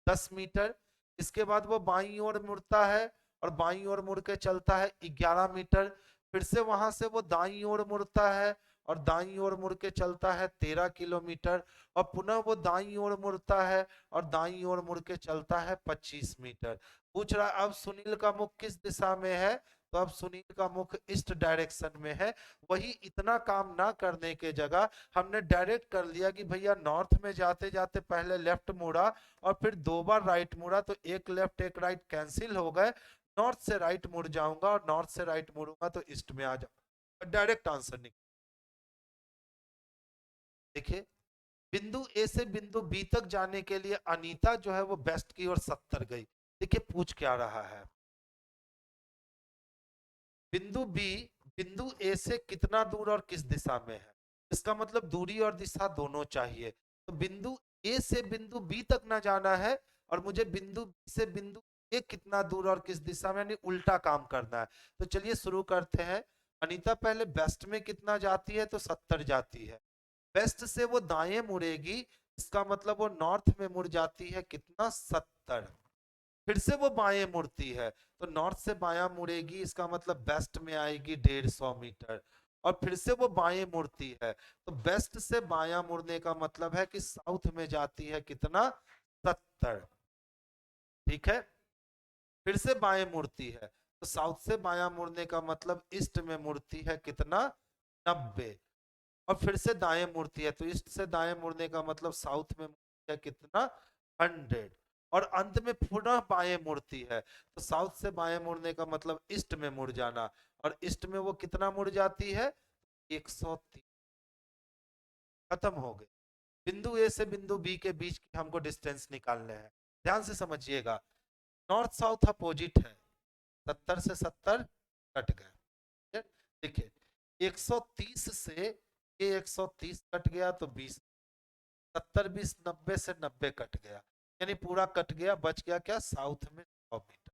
10 मीटर। इसके बाद वो बाईं ओर मुड़ता है और बाईं ओर मुड़ के चलता है 11 मीटर। फिर से वहां से वो दाईं ओर मुड़ता है और दाईं ओर मुड़ के चलता है 13 किलोमीटर। और पुनः वो दाईं ओर मुड़ता है और दाईं ओर मुड़ के चलता है 25 मीटर। पूछ रहा अब सुनील का मुख किस दिशा में है, तो अब सुनील का मुख ईस्ट डायरेक्शन में है। वही इतना काम ना करने के जगह हमने डायरेक्ट कर लिया कि भैया नॉर्थ में जाते जाते पहले लेफ्ट मुड़ा और फिर 2 बार राइट मुड़ा, तो एक लेफ्ट एक राइट कैंसिल हो गए। नॉर्थ से राइट मुड़ जाऊंगा और नॉर्थ से राइट मुड़ूंगा तो ईस्ट में आ जाऊंगा। डायरेक्ट आंसर निकल। देखिए, बिंदु ए से बिंदु बी तक जाने के लिए अनीता जो है वो वेस्ट की ओर 70 गई। देखिए पूछ क्या रहा है, बिंदु बी बिंदु ए से कितना दूर और किस दिशा में है। इसका मतलब दूरी और दिशा दोनों चाहिए। तो बिंदु ए से बिंदु बी तक ना जाना है और मुझे बिंदु बी से बिंदु ए कितना दूर और किस दिशा में, यानी उल्टा काम करना है। तो चलिए शुरू करते हैं। अनीता पहले वेस्ट में कितना जाती है, तो 70 जाती है। वेस्ट से वो दाएं मुड़ेगी, इसका मतलब वो नॉर्थ में मुड़ जाती है, कितना 70। फिर से वो बाएं मुड़ती है तो नॉर्थ से बायां मुड़ेगी, इसका मतलब वेस्ट में आएगी 150 मीटर। और फिर से वो बाएं मुड़ती है तो वेस्ट से बायां मुड़ने का मतलब है कि साउथ में जाती है, कितना 70। ठीक है, फिर से बाएं मुड़ती है तो साउथ से बायां मुड़ने का मतलब ईस्ट में मुड़ती है, कितना 90। और फिर से दाएं मुड़ती है तो ईस्ट से दाएं मुड़ने का मतलब साउथ में मुड़ती है, कितना 100। और अंत में पुनः बाएं मुड़ती है तो साउथ से बाएं मुड़ने का मतलब ईस्ट में मुड़ जाना। और ईस्ट में वो कितना मुड़ जाती है, 130। खत्म हो गए। बिंदु ए से बिंदु बी के बीच की हमको डिस्टेंस निकालने हैं। ध्यान से समझिएगा, नॉर्थ साउथ अपोजिट है, 70 से 70 कट गए। देखिए 130 से ये 130 कट गया तो 20, 70 20 90 से 90 कट गया, यानी पूरा कट गया। बच गया क्या, साउथ में 100 मीटर।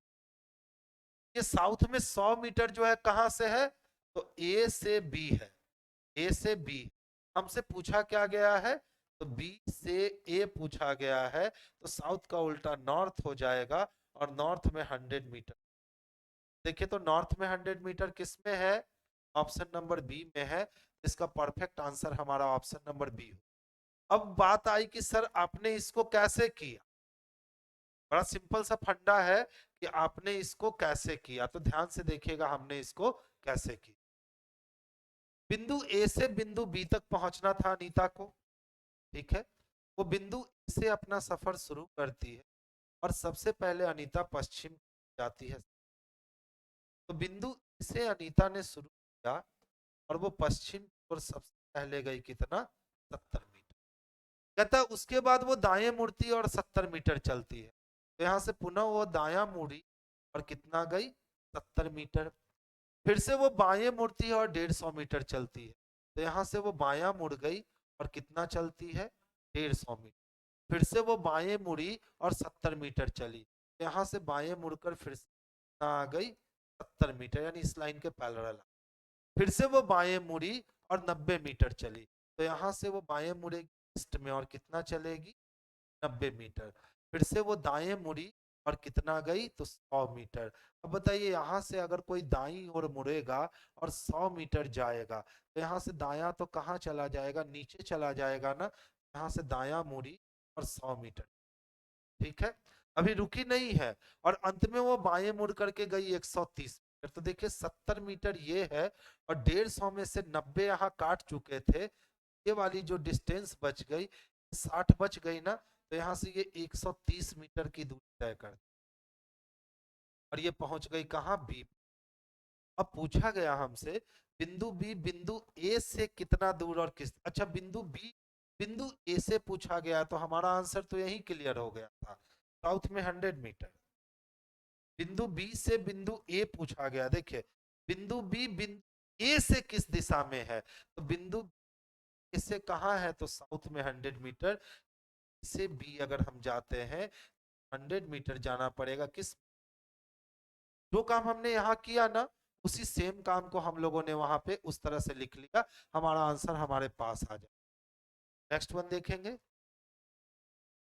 ये साउथ में 100 मीटर जो है कहां से है, तो ए से बी है। ए से बी हमसे पूछा क्या गया है, तो बी से ए पूछा गया है। तो साउथ का उल्टा नॉर्थ हो जाएगा और नॉर्थ में 100 मीटर। देखिए तो नॉर्थ में 100 मीटर किस में है, ऑप्शन नंबर बी में है। इसका परफेक्ट आंसर हमारा ऑप्शन नंबर बी हो। अब बात आई कि सर आपने इसको कैसे किया। बड़ा सिंपल सा फंडा है कि आपने इसको कैसे किया, तो ध्यान से देखिएगा हमने इसको कैसे किया। बिंदु ए से बिंदु बी तक पहुंचना था अनीता को, ठीक है। वो बिंदु ए से अपना सफर शुरू करती है और सबसे पहले अनीता पश्चिम जाती है। तो बिंदु ए से अनीता ने शुरू किया और वो पश्चिम और सबसे पहले गई, कितना 70 मीटर। कहता उसके बाद वो दाएं मुड़ती है और 70 मीटर चलती है। तो यहाँ से पुनः वो दाया मुड़ी और कितना गई, 70 मीटर। फिर से वो बाएं मुड़ती है और 150 मीटर चलती है। तो यहाँ से वो बायां मुड़ गई और कितना चलती है, 150 मीटर। फिर से वो बाएं मुड़ी और 70 मीटर चली। तो यहाँ से बाएं मुड़कर फिर से आ गई 70 मीटर, यानी इस लाइन के पैरेलल। फिर से वो बाएं मुड़ी और 90 मीटर चली। तो यहाँ से वो बाएं मुड़ेगी ईस्ट में और कितना चलेगी, 90 मीटर। फिर से वो दाएं मुड़ी और कितना गई, तो 100 मीटर। अब बताइए यहाँ से अगर कोई दाईं ओर मुड़ेगा और 100 मीटर जाएगा तो यहाँ से दाया तो कहाँ चला जाएगा, नीचे चला जाएगा ना। यहाँ से दाया मुड़ी और 100 मीटर, ठीक है। अभी रुकी नहीं है और अंत में वो बाएं मुड़ करके गई 130 मीटर। तो देखिए 70 मीटर ये है और 150 में से 90 यहाँ काट चुके थे। ये वाली जो डिस्टेंस बच गई, 60 बच गई ना। तो यहाँ से ये 130 मीटर की दूरी तय कर और ये पहुंच गई कहाँ, बी। अब पूछा गया हमसे बिंदु बी बिंदु ए से कितना दूर और किस, अच्छा बिंदु बी बिंदु ए से पूछा गया तो हमारा आंसर तो यही क्लियर हो गया था, साउथ में 100 मीटर। बिंदु बी से बिंदु ए पूछा गया, देखिए बिंदु बी बिंदु ए से किस दिशा में है, तो बिंदु ए से कहाँ है, तो साउथ में 100 मीटर। से बी अगर हम जाते हैं 100 मीटर जाना पड़ेगा। किस जो काम हमने यहाँ किया ना, उसी सेम काम को हम लोगों ने वहां पे उस तरह से लिख लिया, हमारा आंसर हमारे पास आ जाए। नेक्स्ट वन देखेंगे।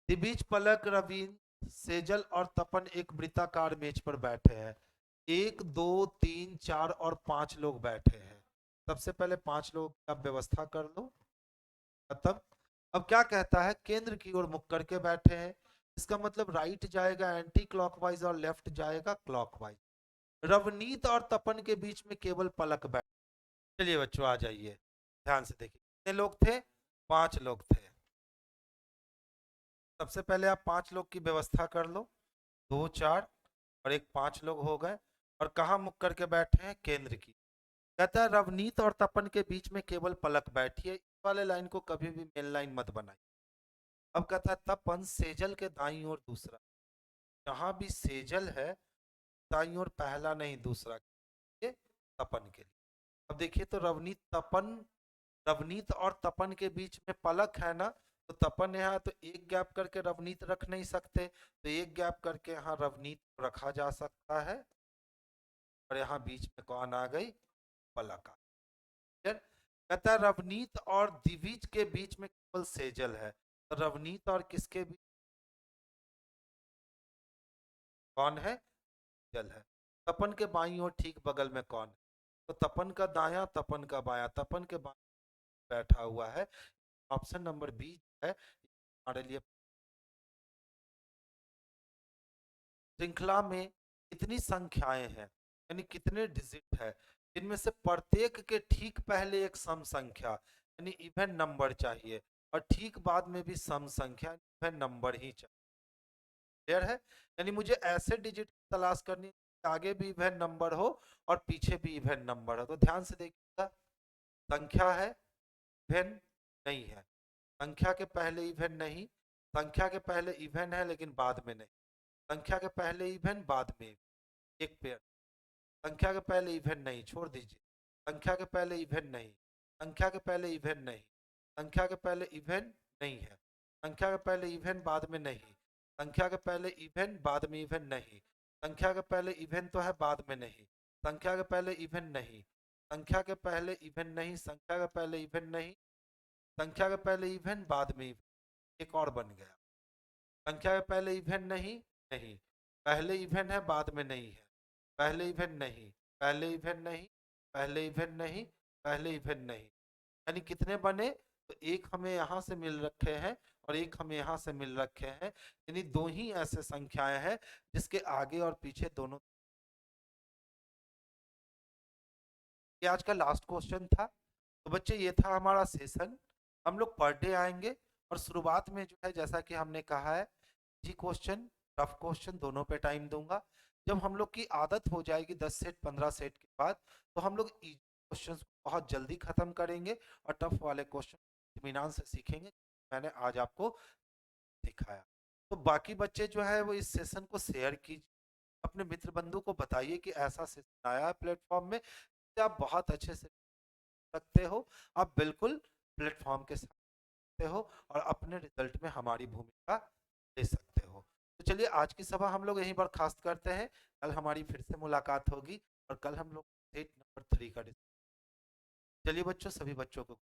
दिबीज, पलक, रवीन, सेजल और तपन एक वृत्ताकार मेज पर बैठे हैं। 1 2 3 4 और 5 लोग बैठे हैं। सबसे पहले 5 लोग की आप व्यवस्था कर लो, खत्म। अब क्या कहता है, केंद्र की ओर मुख करके बैठे हैं, इसका मतलब राइट जाएगा एंटी क्लॉकवाइज और लेफ्ट जाएगा क्लॉकवाइज। रवनीत और तपन के बीच में केवल पलक बैठ। चलिए बच्चों आ जाइए, ध्यान से देखिए कितने लोग थे, 5 लोग थे। सबसे पहले आप 5 लोग की व्यवस्था कर लो, 2 4 और एक 5 लोग हो गए। और कहाँ मुख करके बैठे हैं, केंद्र की। कहता है रवनीत और तपन के बीच में केवल पलक बैठी है। इस वाले लाइन को कभी भी मेन लाइन मत बनाइए। अब कहता है तपन, सेजल के दाईं ओर दूसरा। जहां भी सेजल है, दाईं ओर पहला नहीं दूसरा, ये तपन के लिए। अब देखिए तो रवनीत और तपन के बीच में पलक है ना, तो तपन यहाँ तो एक गैप करके रवनीत रख नहीं सकते, तो एक गैप करके यहाँ रवनीत रखा जा सकता है। और यहाँ बीच में कौन आ गई, पलक आ गई। कहता है रवनीत और दिविज के बीच में केवल सेजल है। तो रवनीत और किसके बीच कौन है, जल है। तपन के बाईं ओर ठीक बगल में कौन है, तो तपन का दाया, तपन का बाया, तपन के बाएं बैठा हुआ है। ऑप्शन नंबर बी है हमारे लिए। श्रृंखला में कितनी संख्याएं हैं, यानी कितने डिजिट है, इनमें से प्रत्येक के ठीक पहले एक सम संख्या यानी इवन नंबर चाहिए, और ठीक बाद में भी सम संख्या इवन नंबर ही चाहिए। क्लियर है, यानी मुझे ऐसे डिजिट की तलाश करनी, आगे भी इवन नंबर हो और पीछे भी इवन नंबर हो। तो ध्यान से देखिएगा, संख्या है, इवन नहीं है, संख्या के पहले इवन नहीं, संख्या के पहले इवन है लेकिन बाद में नहीं, संख्या के पहले इवन बाद में एक पेयर, संख्या के पहले इवन नहीं, छोड़ दीजिए, संख्या के पहले इवन नहीं, संख्या के पहले इवन नहीं, संख्या के पहले इवन नहीं है, संख्या के पहले इवन बाद में नहीं, संख्या के पहले इवन बाद में इवन नहीं, संख्या के पहले इवन तो है बाद में नहीं, संख्या के पहले इवन नहीं, संख्या के पहले इवन नहीं, संख्या के पहले इवन नहीं, संख्या के पहले इवन बाद में इवन, एक और बन गया। संख्या के पहले इवन नहीं, नहीं, पहले इवन है बाद में नहीं है, पहले इवन नहीं, पहले इवन नहीं, पहले इवन नहीं, पहले इवन नहीं, यानी कितने बने, तो एक हमें यहाँ से मिल रखे हैं और एक हमें यहाँ से मिल रखे हैं, यानी दो ही ऐसे संख्याएं हैं जिसके आगे और पीछे दोनों। ये आज का लास्ट क्वेश्चन था। तो बच्चे ये था हमारा सेशन, हम लोग पर डे आएंगे, और शुरुआत में जो है जैसा कि हमने कहा है, जी क्वेश्चन टफ क्वेश्चन दोनों पे टाइम दूंगा। जब हम लोग की आदत हो जाएगी 10 सेट 15 सेट के बाद, तो हम लोग इजी क्वेश्चंस बहुत जल्दी खत्म करेंगे और टफ वाले क्वेश्चन इत्मीनान से सीखेंगे। मैंने आज आपको दिखाया, तो बाकी बच्चे जो है वो इस सेशन को शेयर कीजिए, अपने मित्र बंधु को बताइए कि ऐसा सेशन आया है प्लेटफॉर्म में, आप बहुत अच्छे से सकते हो, आप बिल्कुल प्लेटफॉर्म के सकते हो और अपने रिजल्ट में हमारी भूमिका ले सकते हो। तो चलिए आज की सभा हम लोग यहीं बर्खास्त करते हैं, कल हमारी फिर से मुलाकात होगी और कल हम लोग सेट नंबर 3 का। चलिए बच्चों, सभी बच्चों को